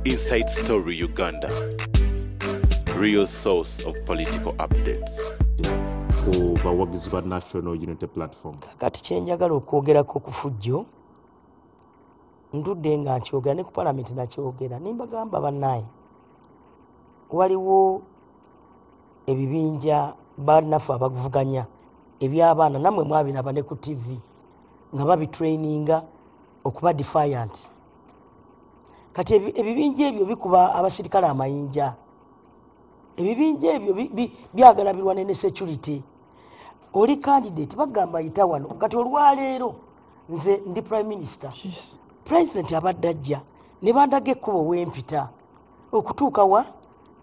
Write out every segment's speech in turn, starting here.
Inside Story Uganda, real source of political updates. Bawagizi ba National Unity Platform. Kati kyenjagala okwogerako ku fujjo ndudde nga nkyogera ne ku Parliament nakyogera nimbagamba bannaye waliwo ebibinja bannaffe abavuganya eby'abaana nammwe mwabiraba ne ku TV nga babitraininga okuba defiant. Kati ebibinja ebyo bikuba abasirikale amayinja. Ebibinja ebyo byagalabirwa ne security. Oli candidate bagamba ayita wano kati olwaleero nze ndi prime minister. President abadde ajja ne bandaga ekkubo wempita okutuuka wa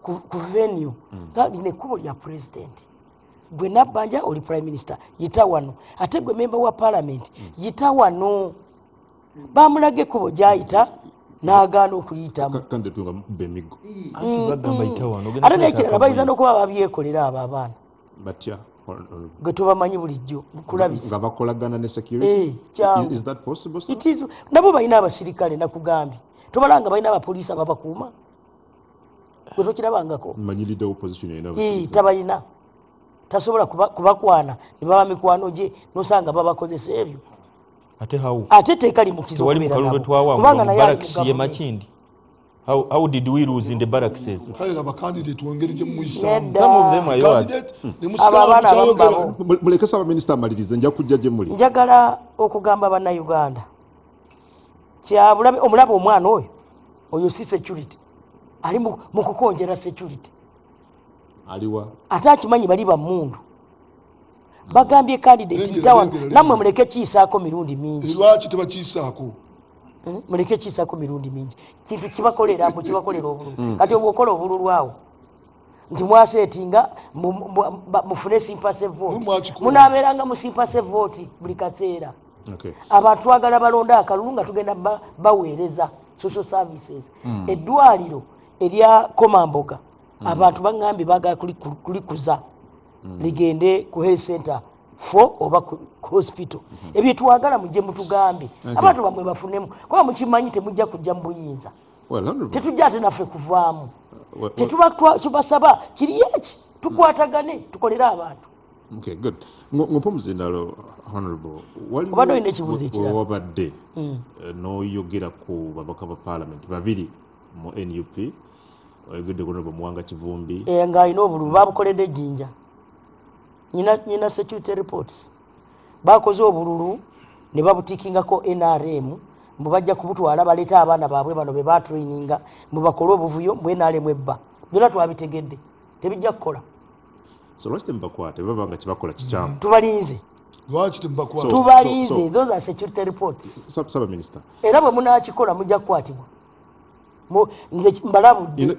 ku venue nga lino ekkubo lya president. Gwe nabbanja oli prime minister yita wano ate gwe member wa parliament yita wano. Bamulaga ekkubo gyayita n'agaana okuyitamu. Kandi tunga bemigo. Ate n'ekirala bayinza n'okuba babyekolera abo abaana. Batya. Gwe tubamanyi bulijjo kulabisa. Nga bakolagana ne security? Is that possible, sir? It is. Nabo balina abasirikale nakugambye. Tobalanga balina abapoliisi ababakuuma. Gwe tokirabangako. Manyi leader opposition yena abasirikale. Tabalina. Tasobola kubakwana ne baba mikwano gye nosanga babakozesa ebyo. Ate teeka limukizo kubera nabo. Kubanga naye barracks ye Makindi. How did we lose in the barracks? Some of them are yours. Muleke saba minister amalirize nja kujja gye muli. Njagala okugamba bannayuganda. Kyabulabe omulaba omwana oyo si security. Ali mu kukonjera security. Aliwa. Ate akimanyi bali bamundu. Bagambye candidate itawa namwe muleke kiisaako mirundi mingi. Lwaki tebakiisaako? Muleke kiisaako mirundi mingi. Kintu kibakolera hapo kibakolera obululu. Kati obukola obululu awo. Nti mwasetinga mufune sympathy vote. Munabeeranga mu sympathy vote buli kaseera. Okay. Abantu twagala balonda akalulu nga tugenda baweereza social services. Eddwaliro erya Komamboga abantu bangambi baga kulikuza ligende ku health center for oba ku hospital. Ebyo twagala mujje mutugambe abantu bamwe bafunemu kuba mukimanyi temujja kujja mu buyinza. Tetujja ate naffe kuvaamu. Tetubasaba kiri eki tukwatagane tukolera abantu. Okay, good. Ngopomuzindalo honorable. Obadde ine kibuzi ekirala. Obadde no yogera ku babaka ba parliament babiri mu NUP. Oyogedde honorable Muwanga Kivumbi. Nga ino obululu babukoledde Jinja. Nyina security reports. Bakoze obululu ne babutikingako NRM mubajja kubutwala baleta abaana baabwe bano be batraininga mubakole obuvuyo mu NRM ebba. Byonna twabitegedde. Tebijja kukola. So lwaki tembakwate babanga kibakola kikyamu. Tubalinze. Lwaki tembakwate? Tubalinze. Those are security reports. Saba minister. Era bwe munaakikola mujja kukwatibwa. Nze mbalabudde.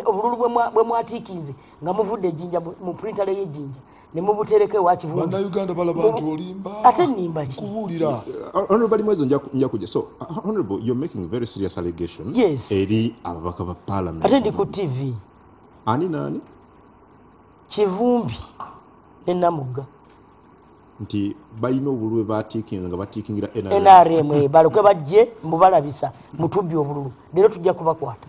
Obululu bwe mwatiikinze nga muvudde ejjinja mu printale y'ejjinja ne mubutereke wa Kivumbi. Bannayuganda balaba nti olimba. Ate nnimba ki? Kubuulira. Honorable Mwezo nja kujja. So honorable, you're making very serious allegations. Yes. Eri ababaka ba parliament. Ate ndi ku TV. Ani nani? Kivumbi ne Namugga. Nti balina obululu batiikinga nga batiikingira NRM balokwe bajje mubalabisa mutubbi obululu. Leero tujja kubakwata.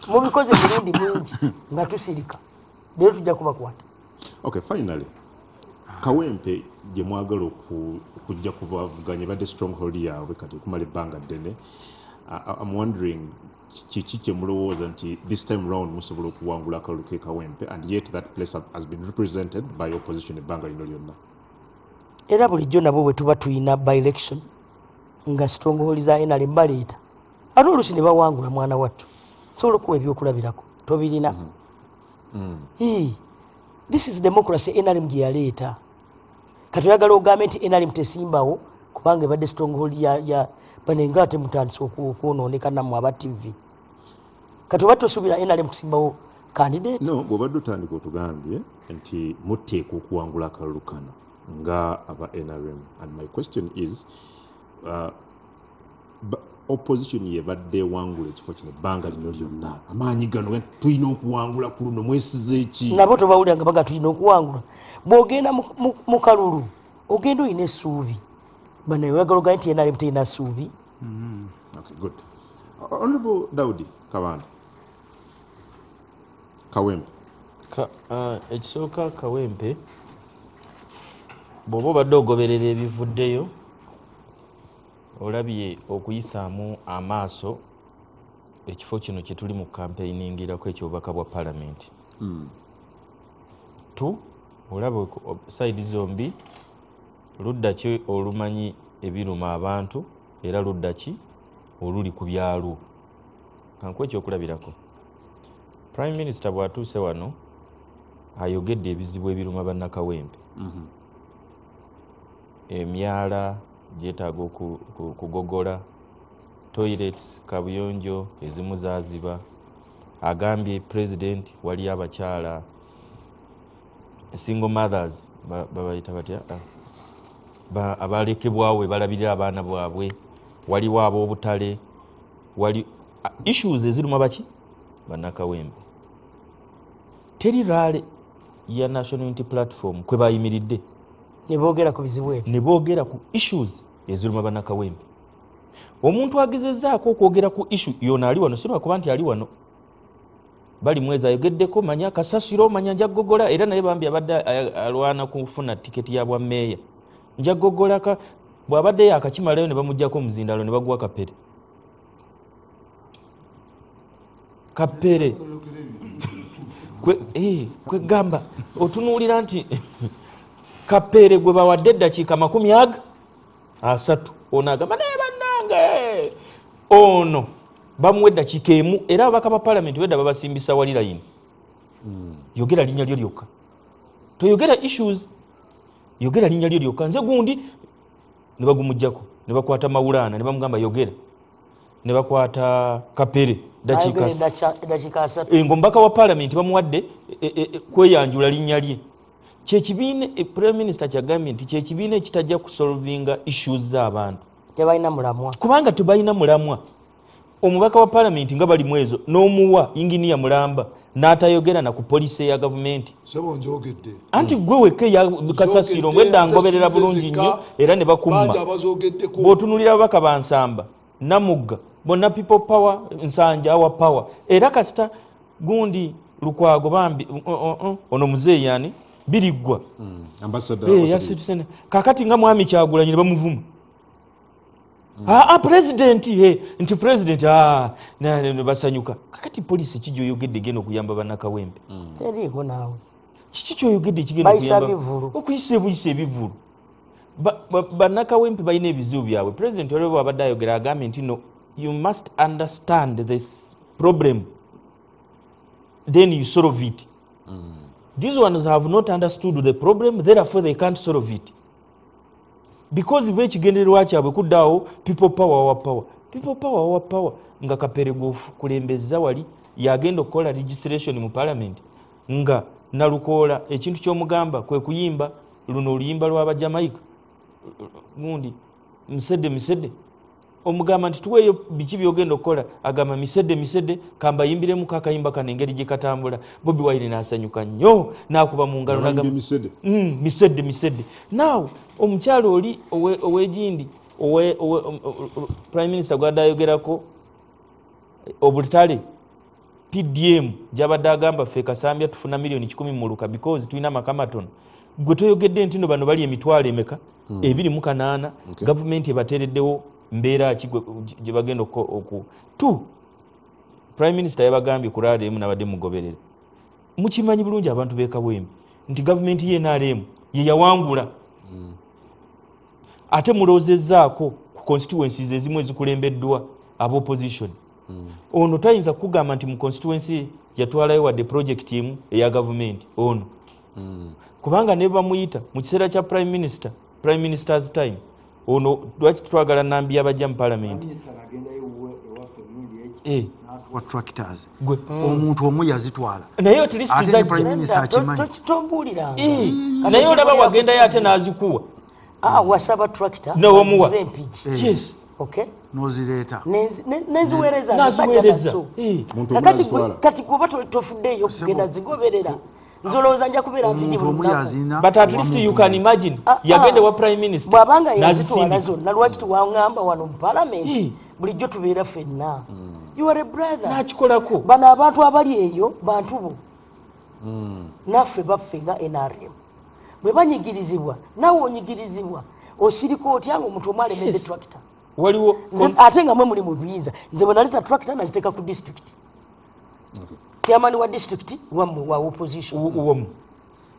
Mubikoze mirundi mingi nga tusirika. Leero tujja kubakwata. Okay, finally. Kawempe gye mwagala okujja kubavuganya badde stronghold yaabwe kati kumala ebbanga ddene. I'm wondering kiki kye mulowooza nti this time round musobola okuwangula akalulu ke Kawempe and yet that place has been represented by opposition ebbanga lino lyonna. Era bulijjo nabo bwe tuba tulina by election nga stronghold za NRM baleeta. Ate oluusi ne bawangula mwana wattu. Sobola okuwa ebyokulabirako tobirina. This is democracy NRM gye yaleeta. Kati oyagala ogambe nti NRM tesimbawo kubanga ebadde stronghold ya banenga ate mutandise okwonooneka nammwe aba TV. Kati oba tosuubira NRM kusimbawo candidate? No, bw'obadde otandika otugambye nti mutteeka okuwangula akalulu kano nga aba NRM. And my question is opposition yebadde wangula ekifo kino ebbanga lino lyonna amaanyi gano tulina okuwangula ku luno mwesize eki? Nabo tobawulira nga baga tulina okuwangula. Bw'ogenda mu kalulu ogenda olina essuubi. Bano oyagala ogambe nti NRM terina ssuubi. Okay, good. Honorable Daudi Kabanda Kawempe ekisooka Kawempe bw'oba obadde ogoberera ebivuddeyo olabye okuyisaamu amaaso ekifo kino kye tuli mu campaigningirako ekyobubaka bwa palamenti olaba sayidi zombi ludda ki olumanyi ebiruma abantu era ludda ki oluli ku byalo kankuwa ekyokulabirako Prime Minister bw'atuuse wano ayogedde ebizibu ebiruma bannakawempe emyala gyetaaga okugogola toilets kabuyonjo ezimu zaaziba agambye president wali abakyala single mothers babayita batya abalekebwawe balabirira abaana bwabwe waliwo ab'obutale wali issues eziruma baki bannakawempe teri raale ya National Unity Platform kwe bayimiridde nebogera ku bizibu ebyo nebogera ku issues eziruma bannakawempe omuntu agezezzaako okwogera ku issue yona ali wano sirwa kuba nti ali wano bali mwezi ayogeddeko manya kasasiro manya njagogola era naye bambi abadde alwana kufuna tiketi ya bwa meya njagogolaka bw'abadde yakakimalayo ne bamuggyako omuzindalo ne baguwa kapere kwe gamba otunuulira nti kapere gwe bawadde eddakiika 30 ono agamba naye bannange ono bamuwa eddakiika emu era ababaka ba palamenti bedda babasimbisa wali layini yogera linnya lyo lyokka toyogera issues yogera linnya lyo lyokka nze gundi ne bagumuggyako ne bakwata mawulana ne bamugamba yogera ne bakwata kapere dakiika 3 ngombaka wa palamenti bamuwadde kweyanjula linnya lye kyekibiina prime minister kyagambye nti kyekibiina ekitajja kusolvinga issues z'abantu tebalina mulamwa kubanga tebalina mulamwa omubaka wa palamenti nga bali mwezo n'omuwa inginiya mulamba n'atayogera na ku poliisi ya gavumenti sebo njogedde anti gwe weke ya kasasiro ngwedda ngoberera bulungi nnyo era ne bakumma bw'otunulira ababaka bansamba namugga bonna people power nsanja wa power era kasita gundi lukwago bambi ono muzeeyi yani biriggwa ambassador kakati nga mwami Kyagulanyi ne bamuvuma president nti president ne basanyuka kakati poliisi kijjo yogedde geno kuyamba bannakawempe teriiko naawe kiki kyoyogedde kigenda okuyisa ebivulu bannakawempe balina ebizibu byabwe president olwo bw'abadde ayogera agambye nti no you must understand this problem then you solve it these ones have not understood the problem therefore they can't solve it because bekigendererwa kyabwe kuddaawo people power nga kapere kulembeza wali yagenda okukola registration mu parliament nga nalukoola ekintu ky'omugamba kwe kuyimba luno oluyimba lw'abajamaika gundi misedde omugamba nti tuweeyo biki byogenda okukola agamba misedde kamba yimbiremu kakayimba kano engeri gye katambula Bobi Wine n'asanyuka nnyo n'akuba mu ngalo n'agamba misedde now omukyalo oli ow'egindi prime minister gw'adde ayogerako obutale PDM gy'abadde agamba ffe Kasambya tufuna million 10 mu luka because tulina amaka matono gwe toyogedde nti no bano bali emitwalo emeka 28 gavumenti ebateereddewo mbeera gye bagenda tu prime minister yabagambye ku radio emu nabadde mugoberera mukimanyi bulungi abantu beekawempe nti gavumenti ye NRM ye yawangula ate mulowoozezaako ku constituencies ezimu ezikulembeddwa ab'opposition ono tayinza kugamba nti mu constituency yatwalayo wadde project emu eya gavumenti ono kubanga ne bamuyita mu kiseera kya prime minister's time ono lwaki twagala nambi abajja mu parliament wa tractors omuntu omu yazitwala naye at least tombulira naye olaba wagenda yate nazikuwa wasaba tractor n'omuwa yes okay nozireeta neziweereza kati kuba tofuddeeyo kugenda zigoberera nzolowooza nja kubeera but at least you can imagine yagende wa prime minister bw'abanga yazitwala zonna lwaki tuwaŋŋamba wano mu palamenti bulijjo tubeera ffenna you are a brother nakikolako bano abantu abali eyo bantu bo naffe baffe nga NRM bwe banyigirizibwa nawe onyigirizibwa osirika otya nga omuntu omwe alemedde tractor waliwo ate nga mwe muli mu biyiza nze bwe naleta tractor naziteeka ku district chairman wa district wammwe wa opposition wamu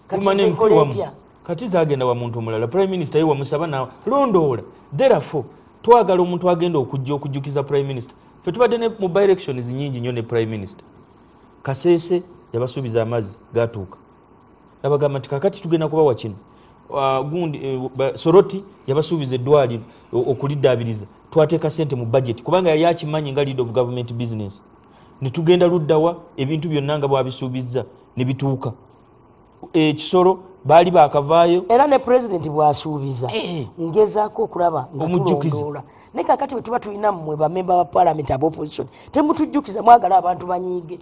kumane mkulu wamu kati zagenda wa muntu omulala prime minister ye wamusaba nawe londoola therefore twagala omuntu agenda okujjukiza prime minister ffe tubadde ne mu by-elections nyingi nnyo ne prime minister Kasese yabasuubiza amazzi gatuuka abagamba nti kakati tugenda kubawa kino gundi Soroti yabasuubiza eddwaliro okuliddaabiriza twateeka ssente mu budget kubanga yali akimanyi nga lead of government business ne tugenda luddawa ebintu byonna nga bwabisuubizza ne bituuka ekisoro baali bakavaayo era ne president bwasuubiza ngezaako okulaba nga tulondoola naye kakati bwe tuba tulina mmwe bamemba ba parliament aba opposition temutujjukiza mwagala abantu banyiige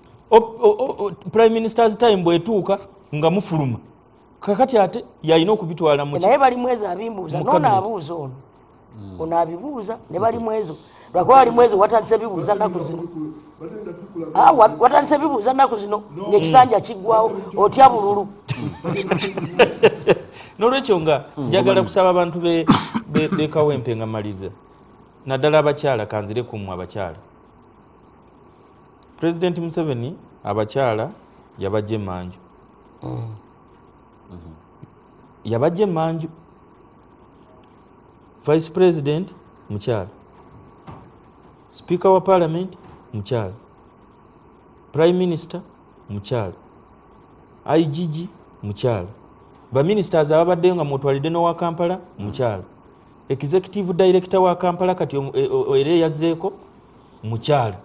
prime minister's time bwetuuka nga mufuluma kakati ate yalina okubitwala mu naye balimu ezo abimbuuza noonaabuuza ono onaabibuuza ne balimu ezo lwakuba balimu ezo watandise bibuuza nnaku zino watandise bibuuza nnaku zino ngaekisanja kiggwawo otya bululu n'olwekyo nga njagala kusaba abantu bekawempe nga maliza naddala abakyala kanzire kummwe abakyala President Museveni abakyala yabajja emanju yabajja emanju Vice President mukyala Speaker wa Parliament mukyala Prime Minister mukyala IGG mukyala ba ministers ababaddeyo nga mutwalidde n'owa Kampala mukyala Executive Director wa Kampala kati ere yazzeeko mukyala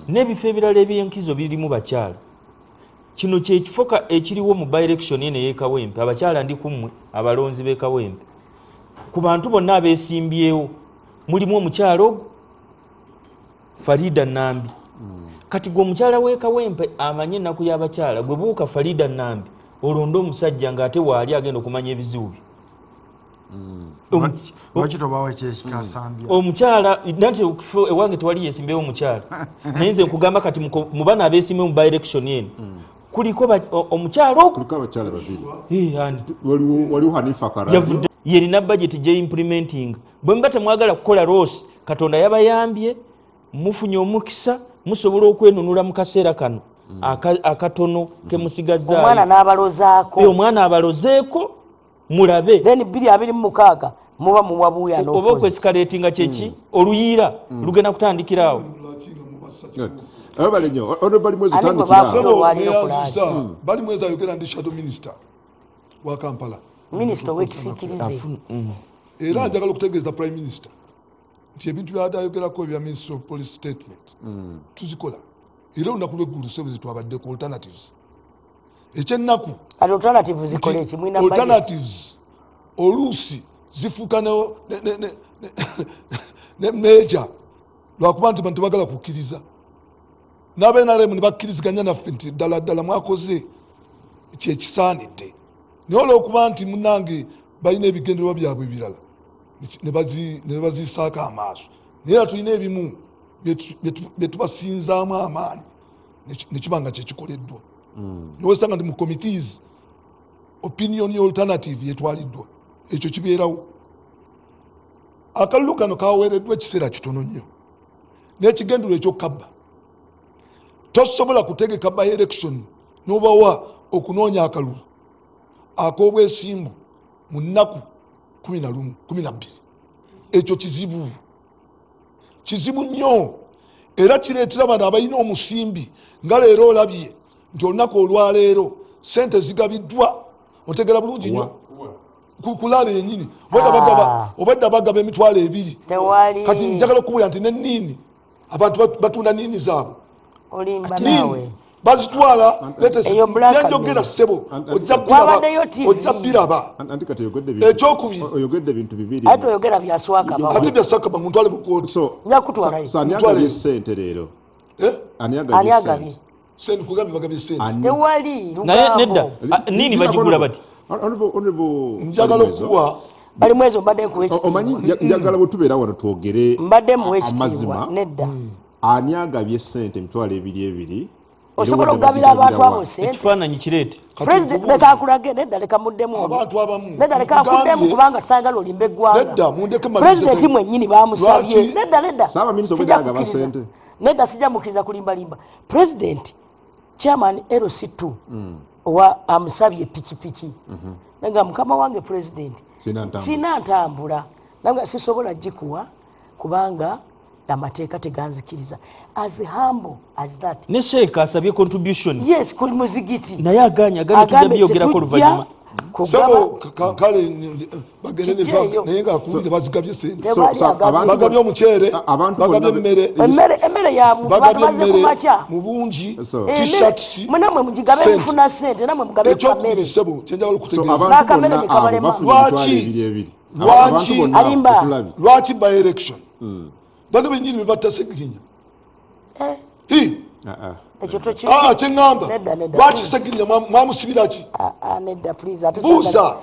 n'ebifo ebirala ebyenkizo birimu bakyala kino kyekifoka ekiriwo mu by-election ene y'ekawempe abakyala ndi kummwe abalonzi b'ekawempe ku bantu bonna abeesimbyewo mulimu omukyala ogwo Farida Nambi kati gwe omukyala w'ekawempe amanye ennaku y'abakyala gwe buuka Farida Nambi olonda omusajja ng'ate waali agenda okumanya ebizibu bye omukyala nti ewange tewali yeesimbewo omukyala naye nze nkugamba kati mu bana abeesimbe mu by-election eno kuliko omukyala ogwo waliwo Hanifa Karanja yerina budget gye-implementing bwe muba temwagala kukola rosi Katonda yabayambye mufunye omukisa musobola okwenunula mu kaseera kano akatono kemusigazaayo omwana abalozeeko mulabe then 226 muba muwabuya oba okwescalatinga kyeki oluyiira lugenda kutandikiraawo bali nnyo bali mwezi tandikiraawo bali mwezi ayogera ndi shadow minister wa Kampala minister w'ekisiikirize era njagala okutegeeza prime minister nti ebintu byadayogerako ebya minister of police statement tuzikola era olunaku lw'eggulu service twabaddeko alternatives ekyennaku alternatives zikola ekimwina alternatives oluusi zifuuka ne major lwakuba nti bantu bagala kukkiriza n'abenaremu ne bakkiriziganya naffe nti ddala mwakoze kyekisaanidde naye olw'okuba nti munnange balina ebigendererwa byabwe ebirala ne bazisaako amaaso naye era tulina ebimu bye tubasinzaamu amaanyi ne kiba nga kyekikoleddwa newesanga ndi mu committees opinion alternative yetwaliddwa ekyo kibeerawo akalulu kano kaweereddwa ekiseera kitono nnyo n'ekigendererwa ekyokukabba tosobola kutegeka by election n'obawa okunoonya akalulu ak'obwesimbu mu nnaku 12 ekyo kizibu nnyo era kireetera bano abalina omusimbi nga leero olabye nti olunaku olwaleero sente zigabiddwa otegera bulungi nnyo kulaala yennyini obadda bagaba emitwalo 2 kati njagala okubuulira nti nenniini abantu batunda niini zaabwe niini bazitwala nenjogera ssebo ojja biraba oyogedde bintu bibiri ate byasakaba muntwale mukoodisaniyagabye essente leero aniyagabye essente sente kugambye bagabye sente tewali naye nedda nini bagigula bati njagala okuwa bali mwezi mbadde nkuwa ekitiibwa omanyi njagala bwe tubeera wano twogere mbadde muwa ekitiibwa nedda ani agabye ssente emitwalo ebiri osobola okugabira abantu abo sente ekifaananyi kireete president leka akulage nedda leka muddemu abantu abamu nedda leka akuddemu kubanga tusagala olimba eggwanga nedda mundeke president mwennyini bamusabye nedda Ssaabaminisita obwedagaba ssente nedda sijja mukkiriza kulimbalimba president chairman LC2 owa amusabye pikipiki nga mukama wange president sina ntambula nanga sisobola gikuwa kubanga amateeka teganzikiriza as humble as that ne sheeka asabye contribution yes kuli muzigiti naye aganya tujja byogerako oluvannyuma sebo kale bagende naye nga akuwulire bazigabye sente bagabye omuceere bagabye emmere ya mubaze kumakya mu bungi t-shirt namwe mugigabe mufuna sente namwe mugabe kamere sebo kyenjagala okutegeeza lwaki by election bano benyini bebatta Segirinya kyeŋŋamba lwaki Segirinya mwamusibira ki buuza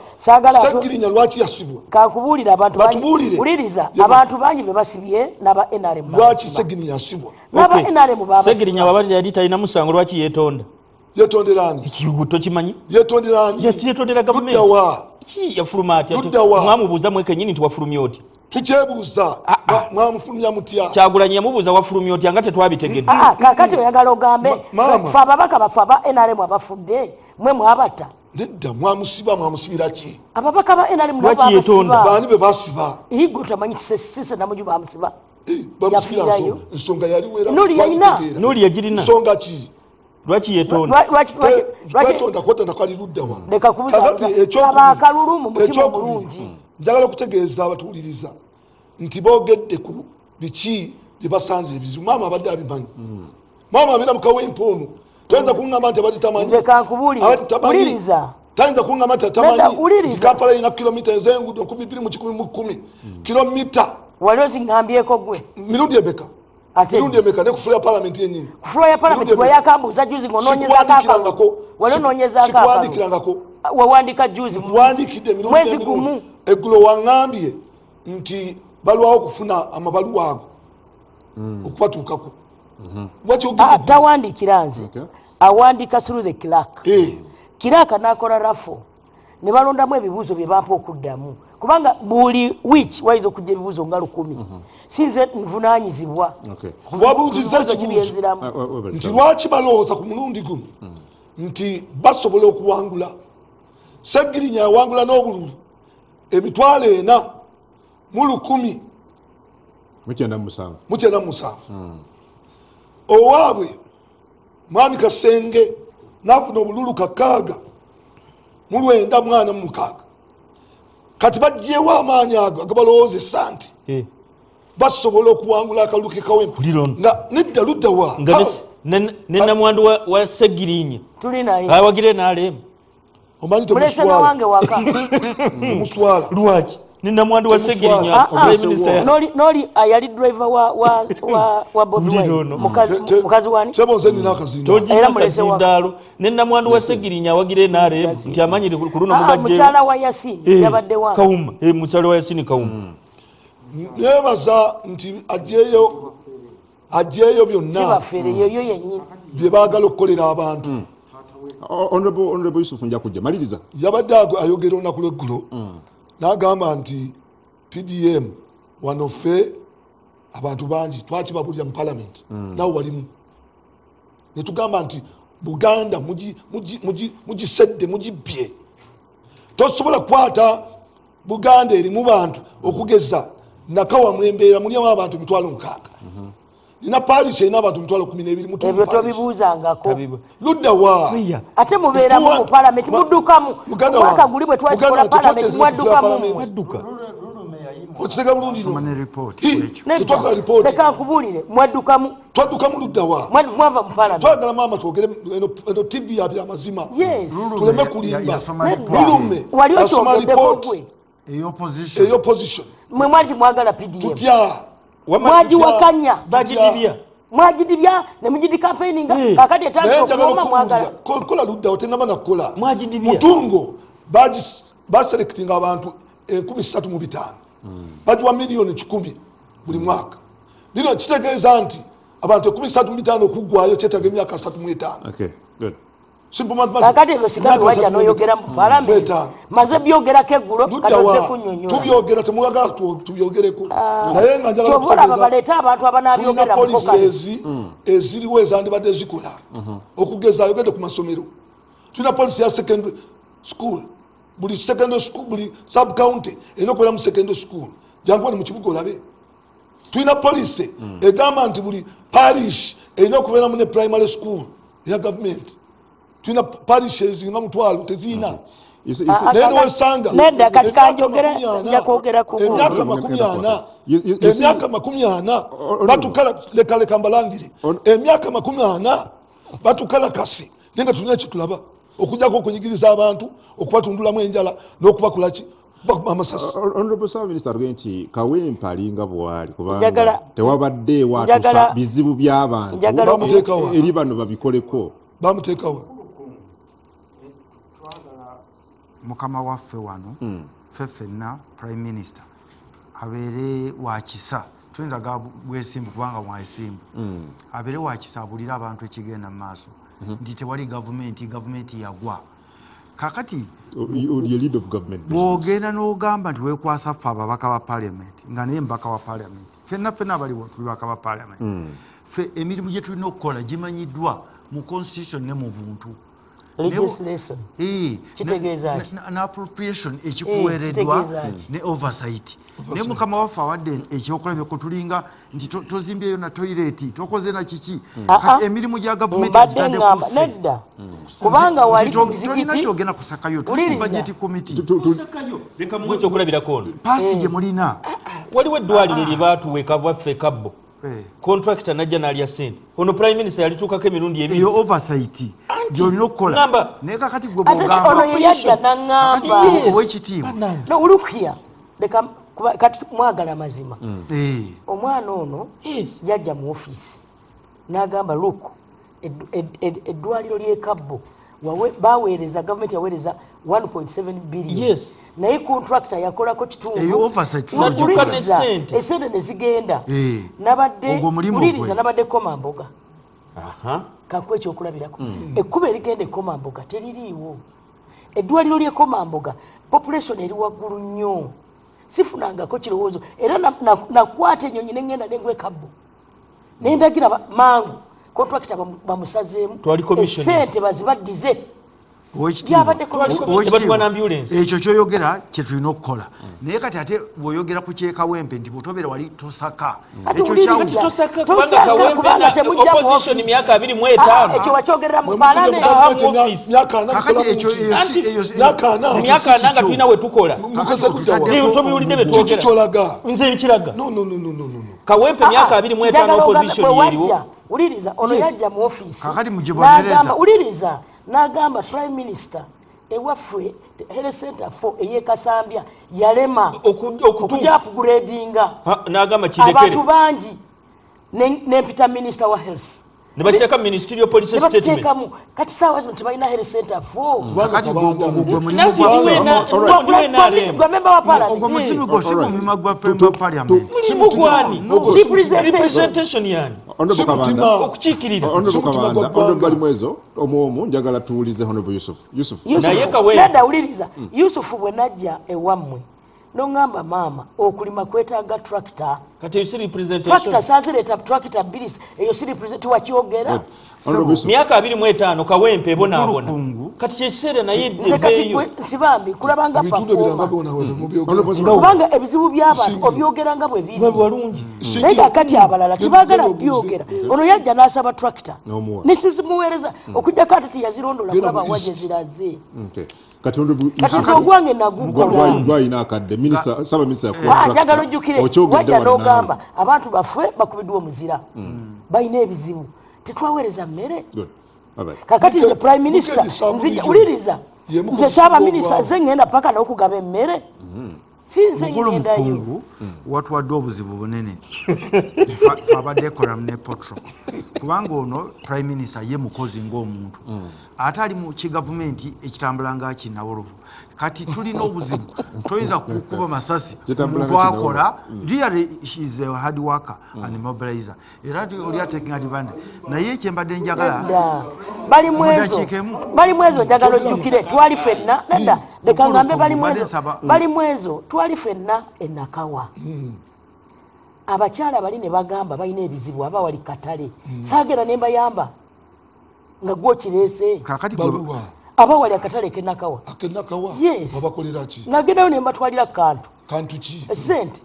Segirinya lwaki yasibwa kankubuulira abantu uliriza abantu bangi bebasibye n'aba NRM lwaki Segirinya yasibwa n'aba NRM Segirinya wabali yali talina musango lwaki yeetonda yetonderani ekibuto kimanyi yetonderani yetondera gavumenti yafuluma atya mwamubuuza mwekenyini nti wafulumya oti tukyebuuza mwamufulumya mutya Kyagulanyi yamubuuza wafulumya oti anga tetwabitegedde kakati oyagala ogambe fe ababaka bafe aba NRM abafudde mwe mwabata nedda mwamusibira ki ababaka ba NRM lwaki yetonda baani be basiba igo tamanyi kisese namuju bamusiba bamusibira ensonga yali wera noli yagirina nsonga ki lwaki yetonda lwakitonda kwotanda kwali ludda wa leka kubuza saba akalulu mu mutima mulungi njagala okutegeeza abatuwuliriza nti boogedde ku biki bye basanze ebizibu maama abadde abimanyi maama abeera mukawempe ono toyinza kuŋŋamba nti abadde tamanyi nze kankubuuliriza tayinza kuŋŋamba nti atamanyi nti Kampala irina kilomita ez'enguudo 2,110 kilomita wali oziŋŋambyeko gwe mirundi emeka mirundi emeka ne ku fulo ya palamenti yennyini ku fulo ya palamenti gwe yakambuuza juzi ng'onoonyezako wali onoonyezako wawandika juzi wandiikidde mwezi gumu eggulo waŋŋambye nti balwawo okufuna amabaluwa ago okubatuukako tawandiikira nze awandika through the clerk kiraka n'akola rafo ne balondamu ebibuuzo bye bampa okuddamu kubanga buli week wayinza okujja ebibuuzo nga 10 sinze nvunaanyizibwa wabuuziza kibuuzo nti lwaki balowooza ku mulundi guno nti basobola okuwangula Segirinya yawangula n'obululu emitwalo 4,197 owaabwe mwami Kasenge n'afuna obululu 6,946 kati baggyewo amaanyi ago agabalowoozesa nti basobola okuwangula akalulu ke Kawempe nga nedda ludda wa nenamwandu wa Segirinya awagire n'alema omanyi mulesena wange waka muswala lwaki nenamwandu wa Segirinya noli yali driver wa Bobi Wine mukazi wani sebonze nina akazinda era mulesewalo nenamwandu wa Segirinya awagire n'alema nti amanyire ku luno mubajje mukyala wa Yasini yabadde wange Kawuma mukyala wa Yasini Kawuma yebaza nti ajjeeyo byonna sibafere yoyo yennyini bye baagala okukolera abantu Honorable Yusuf nja kujja maliriza yabadde ayogera olunaku lw'eggulo n'agamba nti PDM wano ffe abantu bangi twakibabulira mu palamenti nawe walimu ne tugamba nti Buganda mugisedde mugibbye tosobola kukwata Buganda erimu bantu okugeza nakawa mwembeera mulimu abantu 6,000 nina parish erina abantu 12,000 ebyo tobibuuzangako ludda wa ate mubeeramu mu palamenti muddukamu mwaka guli bwe twakikola palamenti mwaddukamu okitega bulungi tetwagala ripooti leka nkubuulire mwaddukamu twaddukamu ludda wa mwava mu palamenti twagala maama twogere eno TV ya byamazima tuleme kulimba lulume wali okyogeddeko gwe ey'opposition mwe mwali timwagala PDM tutya mwagiwakanya mwagidibya ne mugidi campaigninga kakati etandika okuwoma mwagala kola luddawo tenaba nakukola mutungo baselectinga abantu 13,500 bagiwa miliyoni 10 buli mwaka lino kitegeeza nti abantu 135 okuggwayo kyetaaga emyaka 35. Okay, good. Simple mathematics. Kakati ebyo singa wajja n'oyogera mu palamenti maze byogerako eggulo katoze kunnyonnyola tubyogera temwagala tubyogereko naye nga njala kyova baleeta abantu abanaabyogera mu policies eziriwo ezandibadde zikola okugeza ayogedde ku masomero tulina policy ya secondary school buli secondary school buli sub county erina okubeera mu secondary school jangu wano mu kibuga olabe tulina policy egamba nti buli parish erina okubeera mu ne primary school ya government tulina parishes nga mutwalo teziina naye nowesanga nedda kati kanjogera nja kwogera ku emyaka 40 batukala lekaleka mbalangire emyaka 40 batukala kasi naye nga tulina ekitulaba okujjako okunyigiriza abantu okubatundulamu enjala n'okubakolaki amasasi. Honorable Sir Minister aluge nti Kawempe alinga bwali kubanga tewabadde watusa bizibu by'abantu eri bano babikoleko bamuteekawo mukama waffe wano ffenna prime minister abeere wakisa tuyinza ga bwesimbu kubanga mwaesimbu abeere wakisa abulira abantu ekigenda mu maaso nti tewali gavumenti yagwa kakati bwogenda n'ogamba nti weekwasa ffe ababaka ba parliament nga naye mbaka wa parliament ffenna abaliwo tuli baka ba parliament ffe emirimu gye tulina okukola gimanyiddwa mu constitution ne mu buntu legislation na appropriation ekikuweereddwa ne oversight naye mukama waffe awadde ekyokola byekutulinga nti tozimbyeyo na toilet tokoze na kiki emirimu gya gavumenti nedda kubanga wali tolina kyogenda kusakayo budget committee leka muwe ekyokulabirako ono paasi gye mulina waliwo eddwaliro lye baatuweeka bwaffe kabbo contractor najja n'alya sente ono prime minister yalituukako emirundi ebiri eyo oversight gyolina okukola naye kakati gwe ono yeyajja naŋŋamba owekitiibwa no ulukya leka kati mwagala mazima omwana ono yajja mu ofiisi n'agamba luku eddwaliro ly'ekabbo baweereza gavumenti yaweereza 1.7 billion naye contractor yakolako kitundu esente nezigenda nabadde Komamboga kakuwa ekyokulabirako ekkuba erigenda ekomamboga teririiwo eddwaliro ly'ekomamboga population eri waggulu nnyo sifunangako kirowoozo era nakwata ennyonyi nengenda nengwekabbo nendagira mangu contractor bamusazeemu esente bazibaddize ekyo kyoyogera kyetulina okukola naye kati ate bw'oyogera ku kyekawempe nti bw'otobeera wali tosaka ekyo opposition myaka 25 ekyo wakyogerera mu parliament myaka nanga tulina we tukola tobiwulidde betwogera nze nkiraga Kawempe myaka 25 opposition yeriwo uliriza ono yajja mu ofiisi kakati mugibonereza uliriza n'agamba prime minister ewaffe health center for eyekasambya yalema okuja upgradinga n'agamba kidekere abantu bangi n'empita minister wa health nebakiteeka ministerial policy statement kati saawa zino tebalina health center for kakati gwe member wa parliament representation yani okukiikirira honorable mwezo omwomu njagala tuwulize honorable Yusuf naye Kawempe uliriza Yusuf bwe najja ewammwe nongamba mama okulima kwetaaga tractor kati yo si representation tractor sazireta tractor bilis eyo si represent wakyogera myaka 25 Kawempe ebona kati kyesere naye kati sibambi kulabanga kubanga ebizibu by'abantu obyogeranga bwe biri bulungi naye kati abalala tibagala byogera ono yajja n'asaba tractor nisizimuweereza okujja kati yazirondola kulaba waje ziraze kati ogwange nagukola gwayina akadde saba minister njagala ojjukire wajja n'ogamba abantu baffe bakubiddwa omuzira balina ebizibu tetwaweereza mmere kakati nze prime minister uliriza nze saaba minister ze ngenda paka n'okugaba emmere sinze mukulu ngendayo mukungu watwadde obuzibu bunene abadde ekola ne potro kubanga ono prime minister ye mukozi ng'omuntu ate ali mu kigavumenti ekitambula nga kinawolovu kati tulina obuzibu toyinza kukuba masasi omuntu akola really is a hard worker and mobilizer era oli taking advantage naye kyembadde njagala bali mwezo njagala ojjukire twali fenna nadda leka ngambe bali mwezo twali fenna enakawa abakyala bali ne bagamba balina ebizibu aba wali katale saagera ne mbayamba nga gwokireese aba wali akatale kenakawa yes abakoleraki nagendayo ne mbatwalira kantu ki sente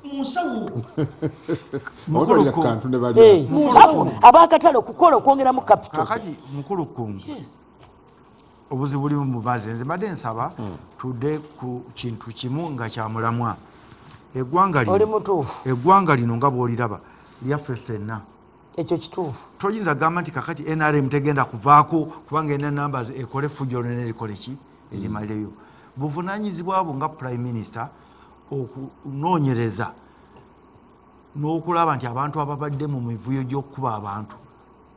musawo abakatale okukola okwongeramu capital kakati mukulu kungu obuzibu buli mu baze nze mbadde nsaba tudde ku kintu kimu nga kyamulamwa eggwanga lino nga bw'oliraba lyaffe ffenna ekyo kituufu toyinza gamba nti kakati NRM tegenda kuvaako kubanga ena numbers ekole fujjo lwene likole ki erimaleyo buvunaanyizibwa bwo nga prime minister okunoonyereza n'okulaba nti abantu ababadde mu mivuyo gy'okukuba abantu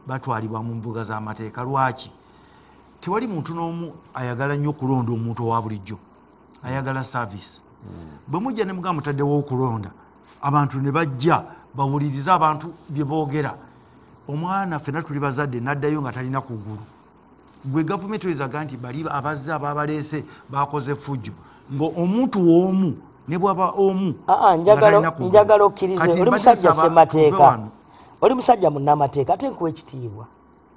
batwalibwa mu mbuga z'amateeka lwaki tewali muntu n'omu ayagala nnyo okulonda omuntu owa bulijjo ayagala service bwe mujja ne mugamba mutaddewo okulonda abantu ne bajja bawulirize abantu bye boogera omwana ffenna tuli bazadde n'addayo nga talina kugulu gwe gavumenti oyizaga nti bali abazze ababaleese bakoze fujjo ng'omuntu omu ne bwaba omu njagala okkirize oli musajja semateeka oli musajja munnamateeka ate nkuwa ekitiibwa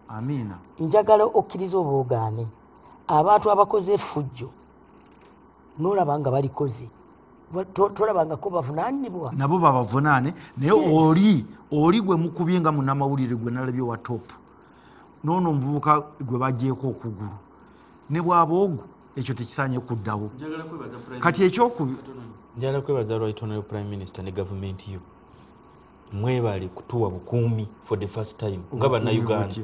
amiina njagala okkirize oba ogaane abantu abakoze effujjo n'olaba nga balikoze tolabangako bavunaanibwa nabo babavunaane naye oli gwe mukubye nga munnamawulire gwe nalabye wa top noono omuvubuka gwe bagyeko okugulu ne bwaba ogwo ekyo tekisaanye kuddawo kati ekyokubiri njagala kwebaza right honorable prime minister ne gavumenti yo mwebale kutuwa bukuumi for the first time nga bannayuganda